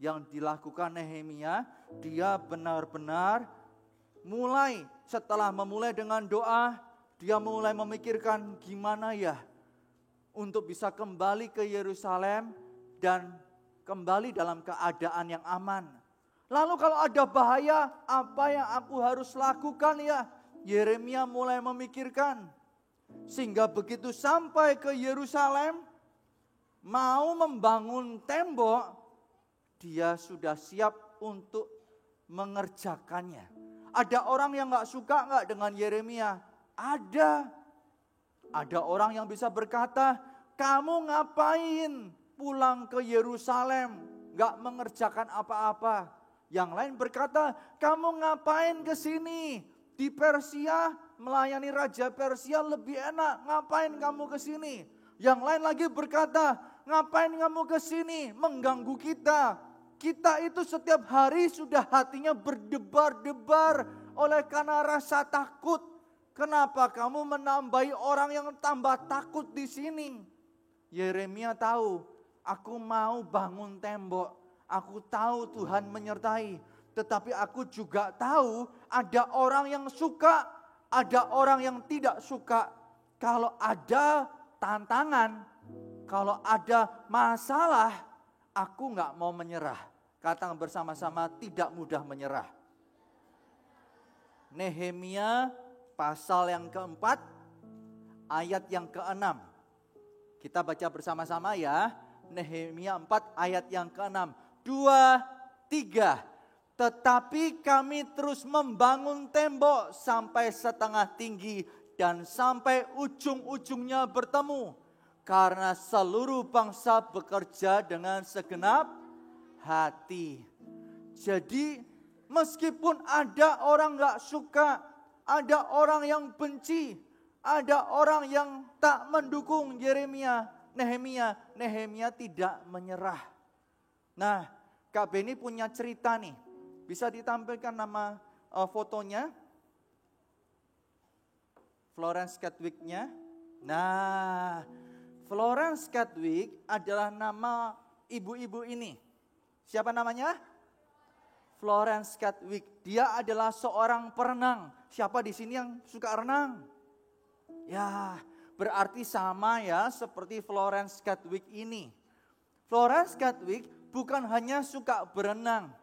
Yang dilakukan Nehemia, dia benar-benar setelah memulai dengan doa, dia mulai memikirkan gimana ya untuk bisa kembali ke Yerusalem dan kembali dalam keadaan yang aman. Lalu kalau ada bahaya, apa yang aku harus lakukan ya? Yeremia mulai memikirkan. Sehingga begitu sampai ke Yerusalem, mau membangun tembok, dia sudah siap untuk mengerjakannya. Ada orang yang gak suka gak dengan Yeremia? Ada. Ada orang yang bisa berkata, kamu ngapain pulang ke Yerusalem? Gak mengerjakan apa-apa. Yang lain berkata, kamu ngapain ke sini? Di Persia melayani Raja Persia lebih enak, ngapain kamu ke sini? Yang lain lagi berkata, ngapain kamu ke sini mengganggu kita? Kita itu setiap hari sudah hatinya berdebar-debar oleh karena rasa takut. Kenapa kamu menambahi orang yang tambah takut di sini? Yeremia tahu, aku mau bangun tembok. Aku tahu Tuhan menyertai. Tetapi aku juga tahu ada orang yang suka, ada orang yang tidak suka. Kalau ada tantangan, kalau ada masalah, aku gak mau menyerah. Kata bersama-sama, tidak mudah menyerah. Nehemia pasal yang keempat, ayat yang keenam. Kita baca bersama-sama ya. Nehemia 4 ayat yang keenam. 2, 3. Tetapi kami terus membangun tembok sampai setengah tinggi dan sampai ujung-ujungnya bertemu. Karena seluruh bangsa bekerja dengan segenap hati. Jadi meskipun ada orang gak suka, ada orang yang benci, ada orang yang tak mendukung Nehemia tidak menyerah. Nah, Kak Beni punya cerita nih. Bisa ditampilkan nama fotonya. Florence Chadwick-nya. Nah, Florence Chadwick adalah nama ibu-ibu ini. Siapa namanya? Florence Chadwick. Dia adalah seorang perenang. Siapa di sini yang suka renang? Ya, berarti sama ya seperti Florence Chadwick ini. Florence Chadwick bukan hanya suka berenang,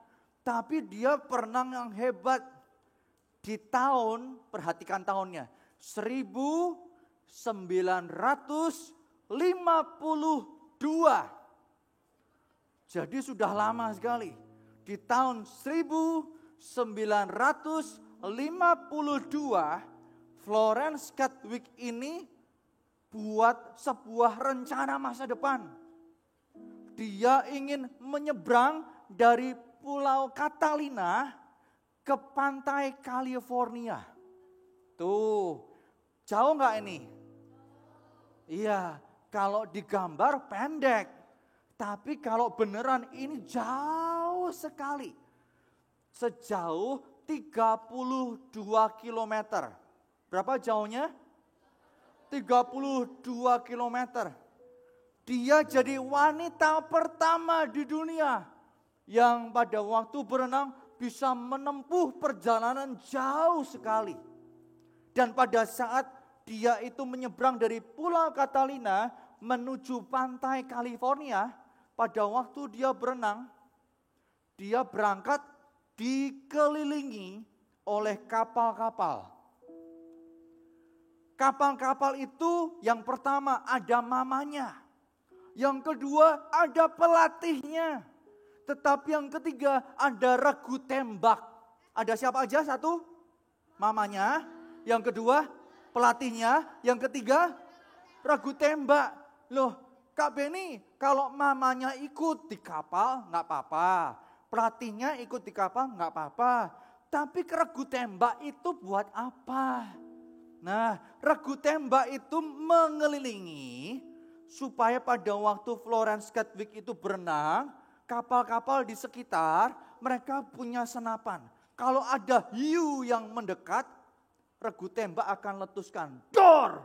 tapi dia perenang yang hebat. Di tahun, perhatikan tahunnya, 1952. Jadi sudah lama sekali. Di tahun 1952, Florence Chadwick ini buat sebuah rencana masa depan. Dia ingin menyeberang dari Pulau Catalina ke pantai California. Tuh, jauh nggak ini? Iya, kalau digambar pendek. Tapi kalau beneran ini jauh sekali. Sejauh 32 kilometer. Berapa jauhnya? 32 kilometer. Dia jadi wanita pertama di dunia yang pada waktu berenang bisa menempuh perjalanan jauh sekali. Dan pada saat dia itu menyeberang dari Pulau Catalina menuju pantai California, pada waktu dia berenang, dia berangkat dikelilingi oleh kapal-kapal. Kapal-kapal itu yang pertama ada mamanya. Yang kedua ada pelatihnya. Tetapi yang ketiga ada regu tembak. Ada siapa aja? Satu, mamanya. Yang kedua pelatihnya. Yang ketiga regu tembak. Loh, Kak Beni, kalau mamanya ikut di kapal nggak apa-apa. Pelatihnya ikut di kapal nggak apa-apa. Tapi regu tembak itu buat apa? Nah, regu tembak itu mengelilingi supaya pada waktu Florence Chadwick itu berenang, kapal-kapal di sekitar mereka punya senapan. Kalau ada hiu yang mendekat, regu tembak akan letuskan. Dor!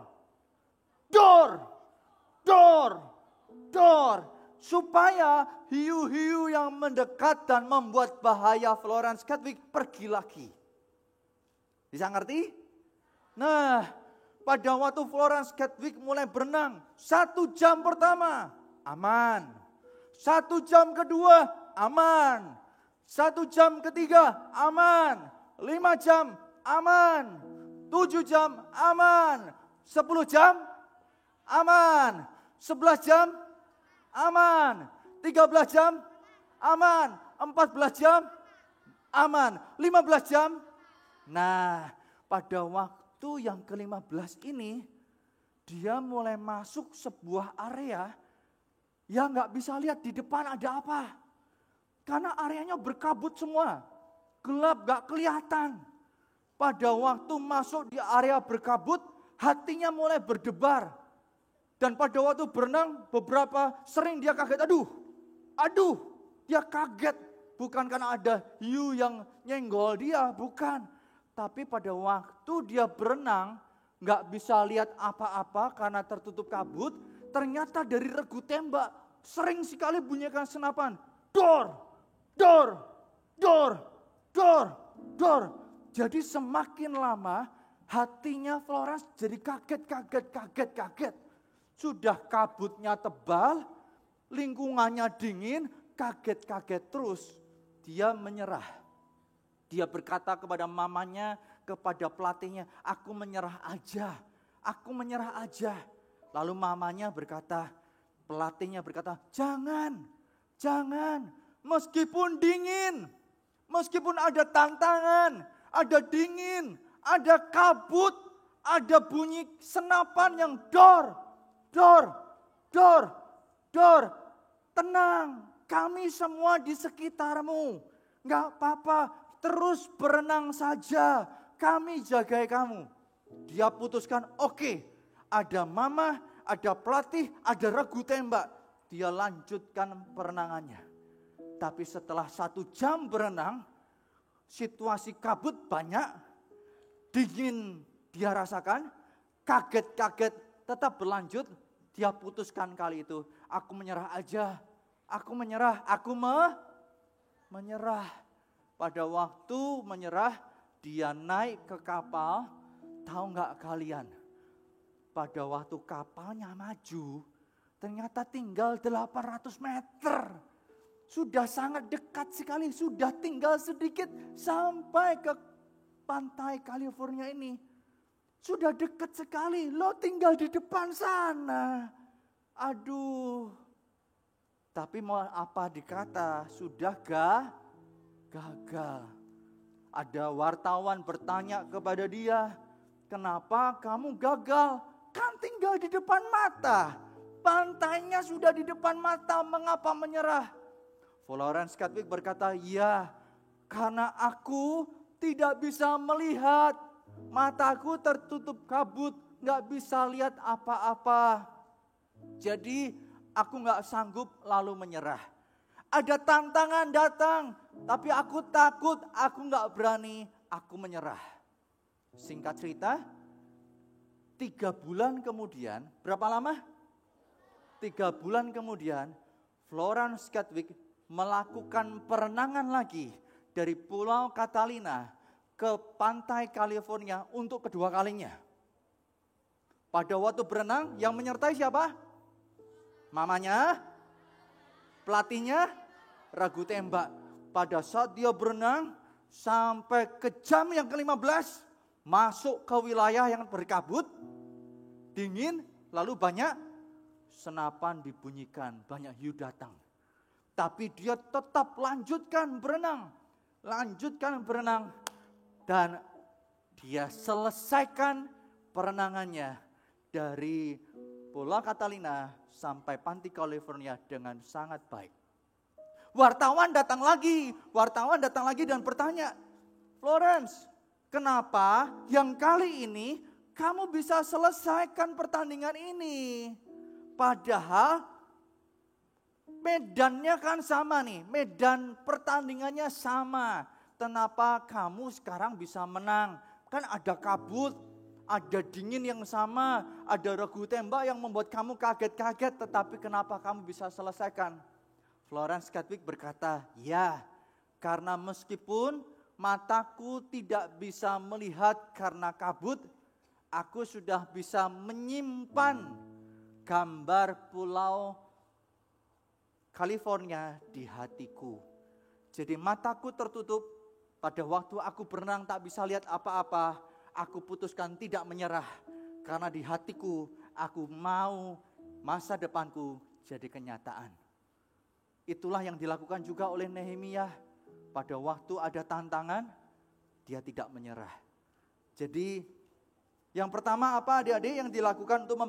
Dor! Dor! Dor! Supaya hiu-hiu yang mendekat dan membuat bahaya Florence Chadwick pergi lagi. Bisa ngerti? Nah, pada waktu Florence Chadwick mulai berenang, 1 jam pertama aman, 1 jam kedua aman, 1 jam ketiga aman, 5 jam aman, 7 jam aman, 10 jam aman, 11 jam aman, 13 jam aman, 14 jam aman, 15 jam. Nah, pada waktu yang ke-15 ini, dia mulai masuk sebuah area yang gak bisa lihat di depan ada apa. Karena areanya berkabut semua. Gelap gak kelihatan. Pada waktu masuk di area berkabut, hatinya mulai berdebar. Dan pada waktu berenang, sering dia kaget. Aduh, dia kaget. Bukan karena ada hiu yang nyenggol dia, bukan. Tapi pada waktu dia berenang, gak bisa lihat apa-apa karena tertutup kabut. Ternyata dari regu tembak, sering sekali bunyikan senapan. Dor, dor, dor, dor, dor. Jadi semakin lama hatinya Florence jadi kaget. Sudah kabutnya tebal, lingkungannya dingin, kaget terus. Dia menyerah. Dia berkata kepada mamanya, kepada pelatihnya, aku menyerah aja. Lalu mamanya berkata, pelatihnya berkata, jangan. Meskipun dingin, meskipun ada tantangan, ada dingin, ada kabut, ada bunyi senapan yang dor. Tenang, kami semua di sekitarmu. Gak apa-apa, terus berenang saja, kami jagai kamu. Dia putuskan, oke, ada mama, ada pelatih, ada regu tembak. Dia lanjutkan perenangannya. Tapi setelah 1 jam berenang, situasi kabut banyak, dingin dia rasakan, kaget tetap berlanjut. Dia putuskan kali itu, aku menyerah aja, menyerah. Pada waktu menyerah, dia naik ke kapal, tahu gak kalian? Pada waktu kapalnya maju, ternyata tinggal 800 meter. Sudah sangat dekat sekali, sudah tinggal sedikit sampai ke pantai California ini. Sudah dekat sekali, lo tinggal di depan sana. Aduh. Tapi mau apa dikata, sudah gagal. Ada wartawan bertanya kepada dia, kenapa kamu gagal? Kan tinggal di depan mata. Pantainya sudah di depan mata, mengapa menyerah? Florence Chadwick berkata, ya karena aku tidak bisa melihat. Mataku tertutup kabut, gak bisa lihat apa-apa. Jadi aku gak sanggup lalu menyerah. Ada tantangan datang, tapi aku takut, aku gak berani, aku menyerah. Singkat cerita, 3 bulan kemudian, berapa lama? 3 bulan kemudian, Florence Chadwick melakukan perenangan lagi dari Pulau Catalina ke pantai California untuk kedua kalinya. Pada waktu berenang, yang menyertai siapa? Mamanya, pelatihnya, regu tembak. Pada saat dia berenang, sampai ke jam yang ke-15, masuk ke wilayah yang berkabut, dingin, lalu banyak senapan dibunyikan, banyak hiu datang. Tapi dia tetap lanjutkan berenang. Dan dia selesaikan perenangannya dari Pulau Catalina sampai pantai California dengan sangat baik. Wartawan datang lagi dan bertanya, Florence, kenapa yang kali ini kamu bisa selesaikan pertandingan ini? Padahal medannya kan sama nih, medan pertandingannya sama. Kenapa kamu sekarang bisa menang? Kan ada kabut, ada dingin yang sama, ada regu tembak yang membuat kamu kaget-kaget, tetapi kenapa kamu bisa selesaikan? Florence Chadwick berkata, ya, karena meskipun mataku tidak bisa melihat karena kabut, aku sudah bisa menyimpan gambar Pulau California di hatiku. Jadi mataku tertutup. Pada waktu aku berenang tak bisa lihat apa-apa, aku putuskan tidak menyerah. Karena di hatiku, aku mau masa depanku jadi kenyataan. Itulah yang dilakukan juga oleh Nehemia. Pada waktu ada tantangan, dia tidak menyerah. Jadi yang pertama apa adik-adik yang dilakukan untuk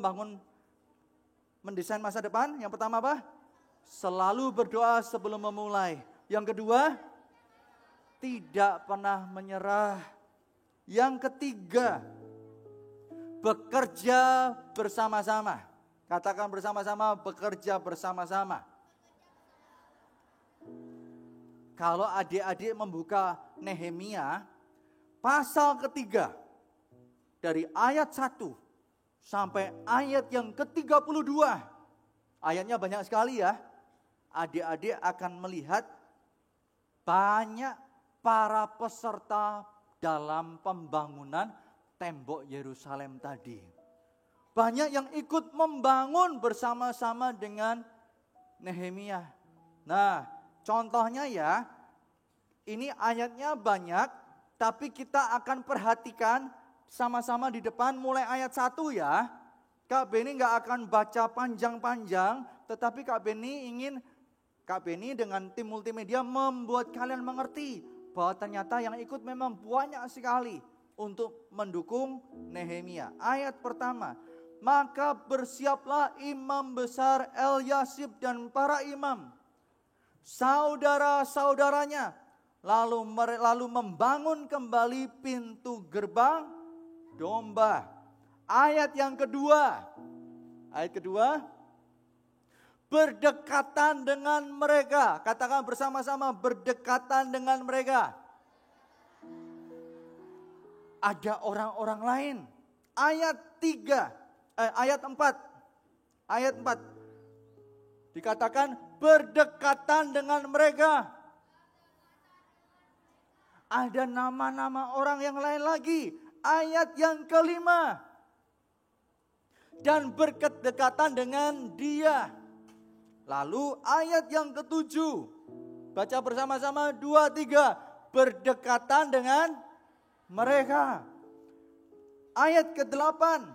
mendesain masa depan? Yang pertama apa? Selalu berdoa sebelum memulai. Yang kedua, tidak pernah menyerah. Yang ketiga, bekerja bersama-sama. Katakan bersama-sama, bekerja bersama-sama. Kalau adik-adik membuka Nehemia, pasal ketiga, dari ayat 1 sampai ayat yang ke-32. Ayatnya banyak sekali ya. Adik-adik akan melihat banyak para peserta dalam pembangunan tembok Yerusalem tadi. Banyak yang ikut membangun bersama-sama dengan Nehemia. Nah, contohnya ya, ini ayatnya banyak, tapi kita akan perhatikan sama-sama di depan mulai ayat 1 ya. Kak Beni gak akan baca panjang-panjang, tetapi Kak Beni dengan tim multimedia membuat kalian mengerti bahwa ternyata yang ikut memang banyak sekali untuk mendukung Nehemia. Ayat pertama, maka bersiaplah imam besar Elyasib dan para imam, saudara-saudaranya, lalu membangun kembali pintu gerbang domba. Ayat yang kedua, berdekatan dengan mereka. Katakan bersama-sama, berdekatan dengan mereka. Ada orang-orang lain. Ayat 4. Dikatakan berdekatan dengan mereka. Ada nama-nama orang yang lain lagi. Ayat yang kelima. Dan berdekatan dengan dia. Lalu ayat yang ketujuh, baca bersama-sama 2, 3, berdekatan dengan mereka. Ayat ke-8,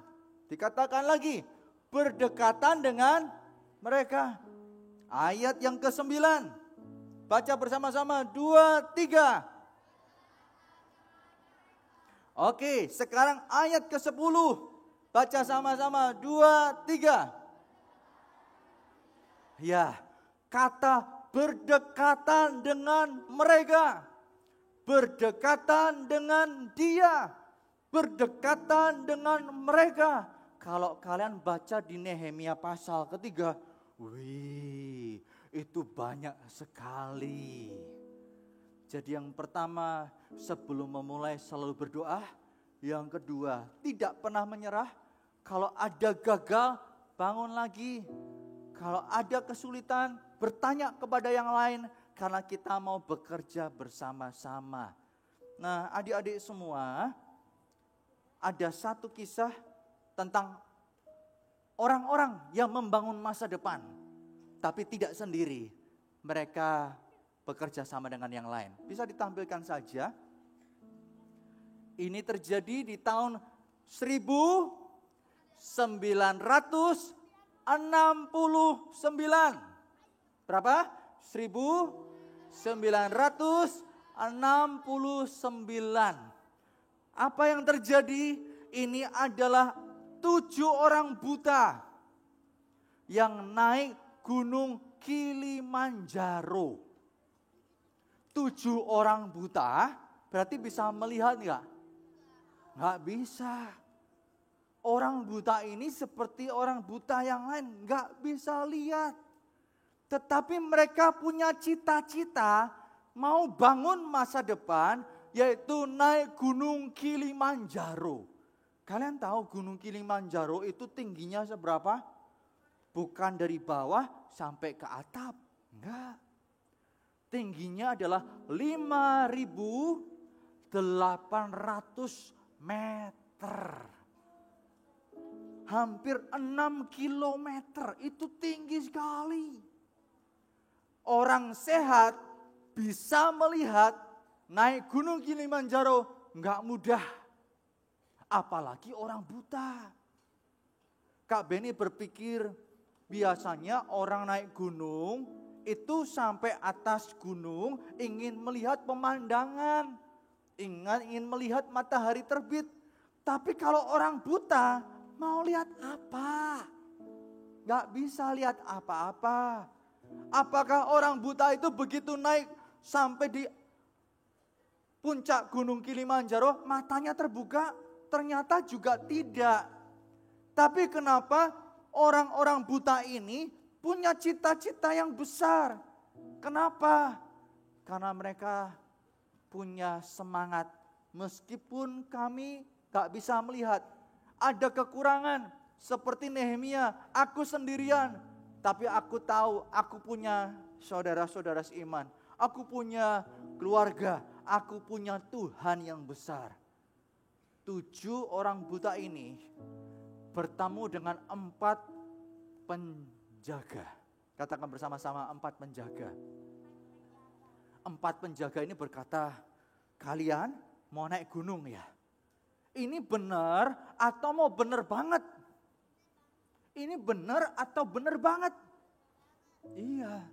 dikatakan lagi, berdekatan dengan mereka. Ayat yang ke-9, baca bersama-sama 2, 3. Oke, sekarang ayat ke-10, baca sama-sama 2, 3. Ya, kata berdekatan dengan mereka, berdekatan dengan dia, berdekatan dengan mereka. Kalau kalian baca di Nehemia pasal ketiga, wih, itu banyak sekali. Jadi yang pertama, sebelum memulai selalu berdoa. Yang kedua, tidak pernah menyerah. Kalau ada gagal, bangun lagi. Kalau ada kesulitan, bertanya kepada yang lain, karena kita mau bekerja bersama-sama. Nah, adik-adik semua, ada satu kisah tentang orang-orang yang membangun masa depan, tapi tidak sendiri. Mereka bekerja sama dengan yang lain. Bisa ditampilkan saja. Ini terjadi di tahun 1969. Berapa? 1969. Apa yang terjadi? Ini adalah 7 orang buta yang naik gunung Kilimanjaro. 7 orang buta berarti bisa melihat enggak? Enggak bisa. Orang buta ini seperti orang buta yang lain, nggak bisa lihat. Tetapi mereka punya cita-cita mau bangun masa depan, yaitu naik gunung Kilimanjaro. Kalian tahu gunung Kilimanjaro itu tingginya seberapa? Bukan dari bawah sampai ke atap, enggak. Tingginya adalah 5.800 meter. Hampir 6 kilometer, itu tinggi sekali. Orang sehat bisa melihat naik gunung Kilimanjaro enggak mudah. Apalagi orang buta. Kak Beni berpikir biasanya orang naik gunung itu sampai atas gunung ingin melihat pemandangan. Ingin melihat matahari terbit. Tapi kalau orang buta mau lihat apa? Gak bisa lihat apa-apa. Apakah orang buta itu begitu naik sampai di puncak Gunung Kilimanjaro matanya terbuka? Ternyata juga tidak. Tapi kenapa orang-orang buta ini punya cita-cita yang besar? Kenapa? Karena mereka punya semangat. Meskipun kami gak bisa melihat, ada kekurangan seperti Nehemia, aku sendirian. Tapi aku tahu aku punya saudara-saudara seiman. Aku punya keluarga, aku punya Tuhan yang besar. 7 orang buta ini bertemu dengan 4 penjaga. Katakan bersama-sama 4 penjaga. 4 penjaga ini berkata, kalian mau naik gunung ya? Ini benar atau mau benar banget? Ini benar atau benar banget? Iya,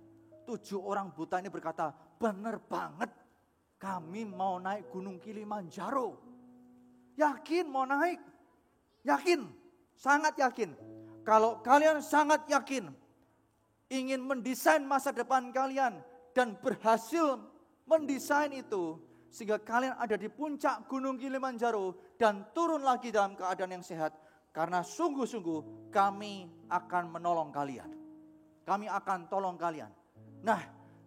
7 orang buta ini berkata, benar banget. Kami mau naik gunung Kilimanjaro. Yakin mau naik? Yakin, sangat yakin. Kalau kalian sangat yakin, ingin mendesain masa depan kalian dan berhasil mendesain itu, sehingga kalian ada di puncak gunung Kilimanjaro dan turun lagi dalam keadaan yang sehat. Karena sungguh-sungguh kami akan menolong kalian. Kami akan tolong kalian. Nah,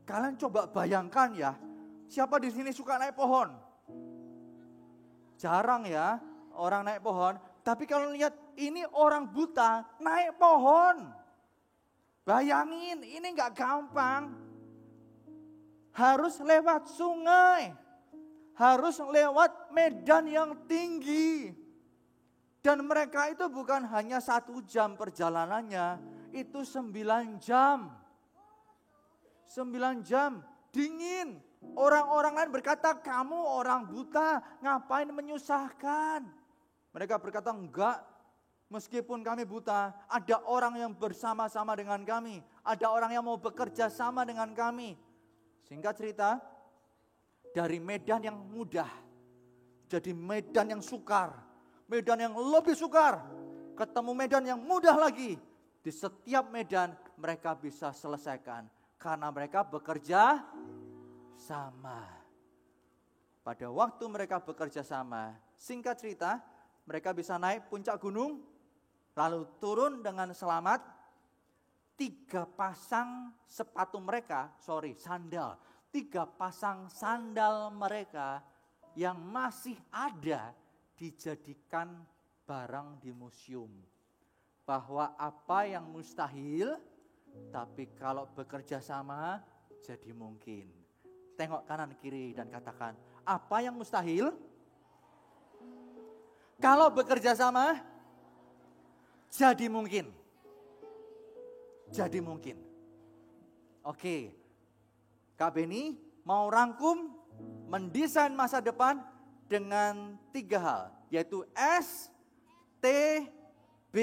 kalian coba bayangkan ya, siapa di sini suka naik pohon? Jarang ya orang naik pohon. Tapi kalau lihat ini orang buta naik pohon. Bayangin, ini gak gampang. Harus lewat sungai. Harus lewat medan yang tinggi. Dan mereka itu bukan hanya 1 jam perjalanannya. Itu 9 jam. 9 jam, dingin. Orang-orang lain berkata, kamu orang buta, ngapain menyusahkan? Mereka berkata, enggak. Meskipun kami buta, ada orang yang bersama-sama dengan kami. Ada orang yang mau bekerja sama dengan kami. Singkat cerita, dari medan yang mudah, jadi medan yang sukar. Medan yang lebih sukar, ketemu medan yang mudah lagi. Di setiap medan mereka bisa selesaikan. Karena mereka bekerja sama. Pada waktu mereka bekerja sama, singkat cerita, mereka bisa naik puncak gunung, lalu turun dengan selamat. 3 pasang sepatu mereka, sandal. 3 pasang sandal mereka yang masih ada dijadikan barang di museum. Bahwa apa yang mustahil, tapi kalau bekerja sama jadi mungkin. Tengok kanan kiri dan katakan, apa yang mustahil? Kalau bekerja sama, jadi mungkin. Jadi mungkin. Oke, Kak Beni mau rangkum mendesain masa depan dengan 3 hal. Yaitu S, T, B.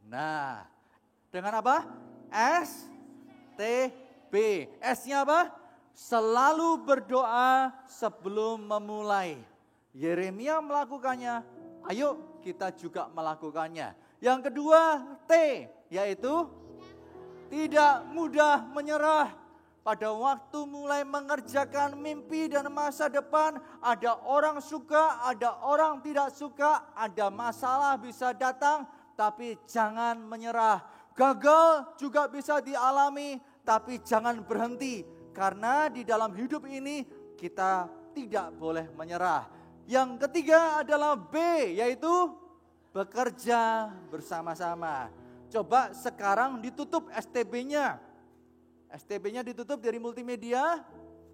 Nah, dengan apa? S, T, B. S-nya apa? Selalu berdoa sebelum memulai. Yeremia melakukannya, ayo kita juga melakukannya. Yang kedua, T, yaitu tidak mudah menyerah. Pada waktu mulai mengerjakan mimpi dan masa depan, ada orang suka, ada orang tidak suka, ada masalah bisa datang, tapi jangan menyerah. Gagal juga bisa dialami, tapi jangan berhenti. Karena di dalam hidup ini kita tidak boleh menyerah. Yang ketiga adalah B, yaitu bekerja bersama-sama. Coba sekarang ditutup STB-nya. STB-nya ditutup dari multimedia.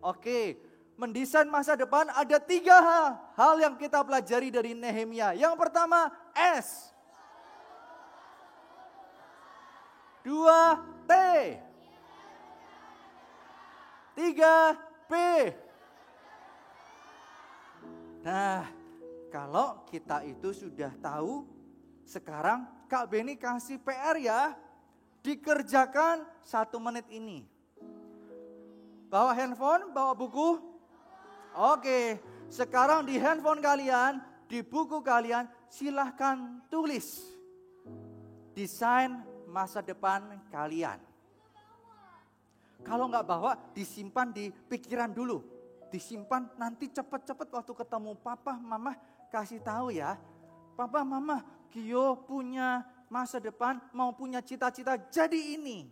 Oke, mendesain masa depan ada 3 hal yang kita pelajari dari Nehemia. Yang pertama S. 2 T. 3 P. Nah, kalau kita itu sudah tahu, sekarang Kak Beni kasih PR ya. Dikerjakan 1 menit ini. Bawa handphone, bawa buku. Oke, sekarang di handphone kalian, di buku kalian, silahkan tulis. Desain masa depan kalian. Kalau nggak bawa, disimpan di pikiran dulu. Disimpan, nanti cepet-cepet waktu ketemu papa, mama kasih tahu ya. Papa, mama, Gio punya masa depan, mau punya cita-cita jadi ini.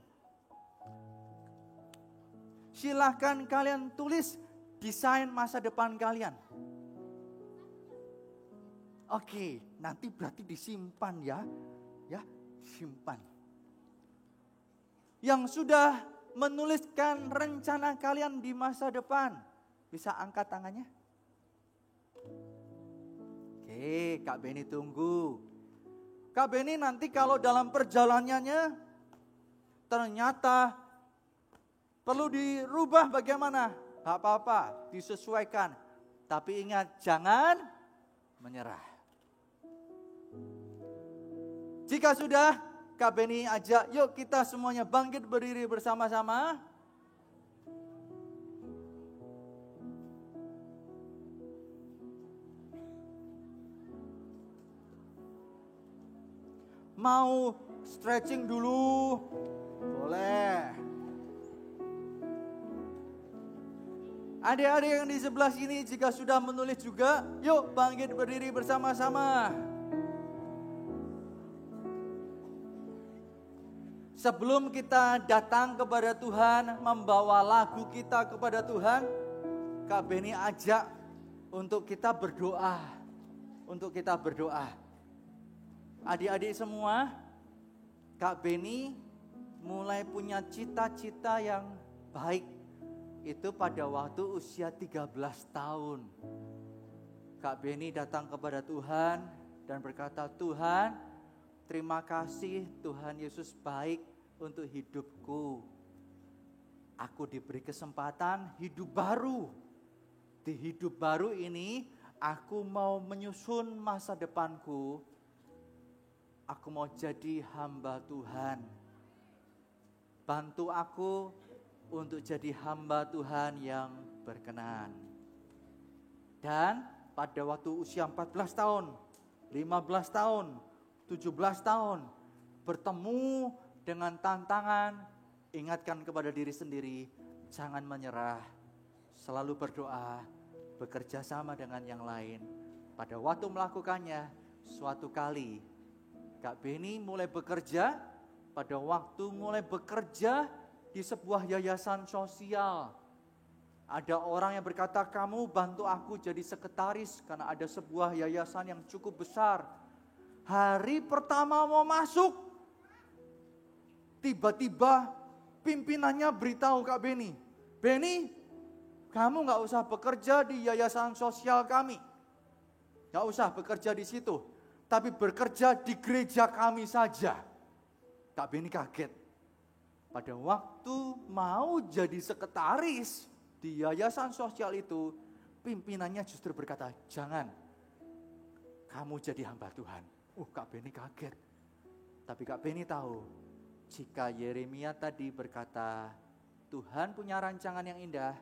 Silahkan kalian tulis desain masa depan kalian. Oke, nanti berarti disimpan ya. Ya, simpan. Yang sudah menuliskan rencana kalian di masa depan, bisa angkat tangannya? Oke, Kak Beni tunggu. Kak Beni nanti kalau dalam perjalanannya ternyata perlu dirubah bagaimana? Gak apa-apa, disesuaikan. Tapi ingat, jangan menyerah. Jika sudah, Kak Beni ajak, yuk kita semuanya bangkit berdiri bersama-sama. Mau stretching dulu? Boleh. Adik-adik yang di sebelah sini jika sudah menulis juga, yuk bangkit berdiri bersama-sama. Sebelum kita datang kepada Tuhan, membawa lagu kita kepada Tuhan, Kak Beni ajak untuk kita berdoa. Untuk kita berdoa. Adik-adik semua, Kak Beni mulai punya cita-cita yang baik. Itu pada waktu usia 13 tahun. Kak Beni datang kepada Tuhan dan berkata, Tuhan, terima kasih Tuhan Yesus baik untuk hidupku. Aku diberi kesempatan hidup baru. Di hidup baru ini, aku mau menyusun masa depanku. Aku mau jadi hamba Tuhan. Bantu aku untuk jadi hamba Tuhan yang berkenan. Dan pada waktu usia 14 tahun, 15 tahun, 17 tahun, bertemu dengan tantangan, ingatkan kepada diri sendiri, jangan menyerah, selalu berdoa, bekerja sama dengan yang lain. Pada waktu melakukannya, suatu kali Kak Beni mulai bekerja, pada waktu mulai bekerja di sebuah yayasan sosial. Ada orang yang berkata, kamu bantu aku jadi sekretaris karena ada sebuah yayasan yang cukup besar. Hari pertama mau masuk, tiba-tiba pimpinannya beritahu Kak Beni, Beni, kamu gak usah bekerja di yayasan sosial kami. Gak usah bekerja di situ, tapi bekerja di gereja kami saja. Kak Beni kaget. Pada waktu mau jadi sekretaris di yayasan sosial itu, pimpinannya justru berkata, jangan, kamu jadi hamba Tuhan. Kak Beni kaget. Tapi Kak Beni tahu, jika Yeremia tadi berkata, Tuhan punya rancangan yang indah,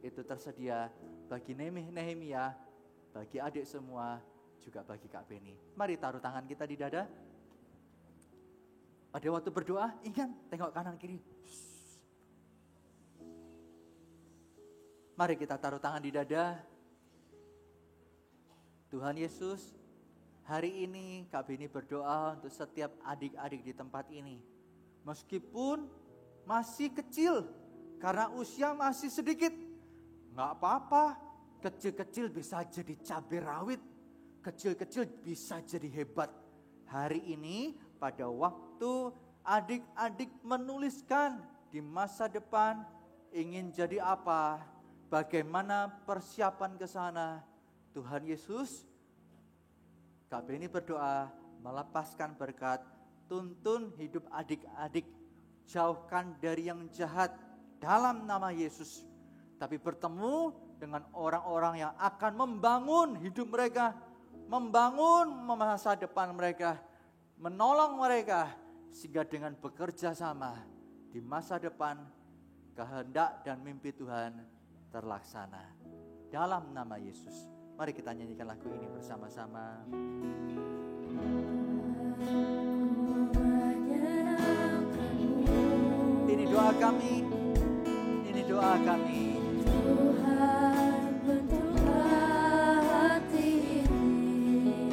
itu tersedia bagi Nehemia, bagi adik semua, juga bagi Kak Beni. Mari taruh tangan kita di dada. Pada waktu berdoa, ingat tengok kanan kiri. Mari kita taruh tangan di dada. Tuhan Yesus, hari ini Kak Beni berdoa untuk setiap adik-adik di tempat ini. Meskipun masih kecil, karena usia masih sedikit, gak apa-apa. Kecil-kecil bisa jadi cabai rawit, kecil-kecil bisa jadi hebat. Hari ini pada waktu adik-adik menuliskan di masa depan ingin jadi apa, bagaimana persiapan ke sana. Tuhan Yesus, Kak Beni berdoa melepaskan berkat, tuntun hidup adik-adik, jauhkan dari yang jahat dalam nama Yesus. Tapi bertemu dengan orang-orang yang akan membangun hidup mereka, membangun masa depan mereka, menolong mereka, sehingga dengan bekerja sama di masa depan, kehendak dan mimpi Tuhan terlaksana. Dalam nama Yesus, mari kita nyanyikan lagu ini bersama-sama. Ini doa kami, doa kami. Tuhan bentuklah hati ini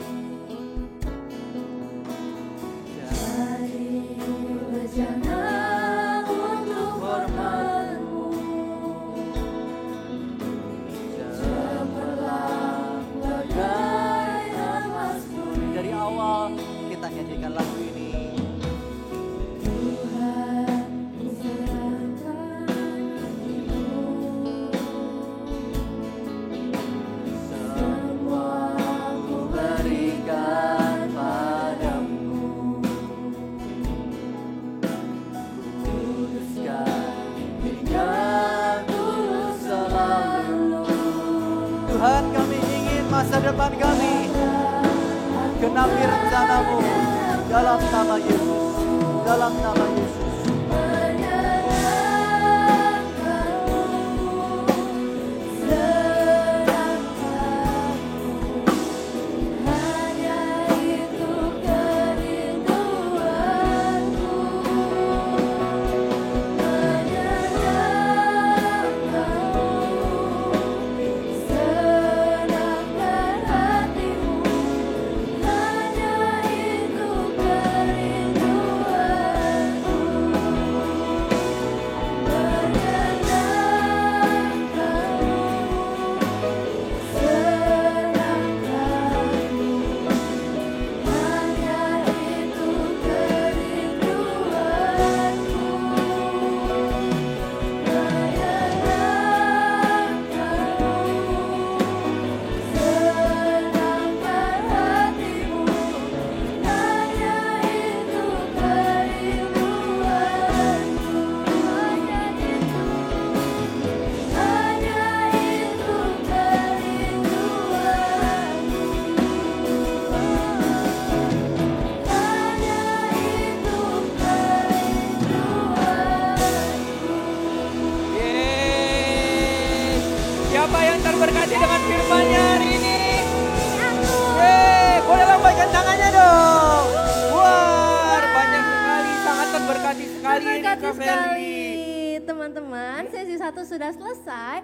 dari bejana untuk hormat-Mu. Cemerlang bagai emas putih. Dari awal kita nyanyikan lagu ini. Tuhan serahkan hatimu. Semua ku berikan padamu. Kuduskan hingga tulus selalu. Tuhan, kami ingin masa depan kami genapi rencana-Mu dalam nama Yesus. Dalam nama Yesus. Yeay. Siapa yang terberkati dengan firman-Nya hari ini? Boleh lambaikan tangannya dong. Wah, banyak sekali, sangat terberkati sekali ini Terberkati Kak Feli. sekali. Teman-teman, sesi 1 sudah selesai.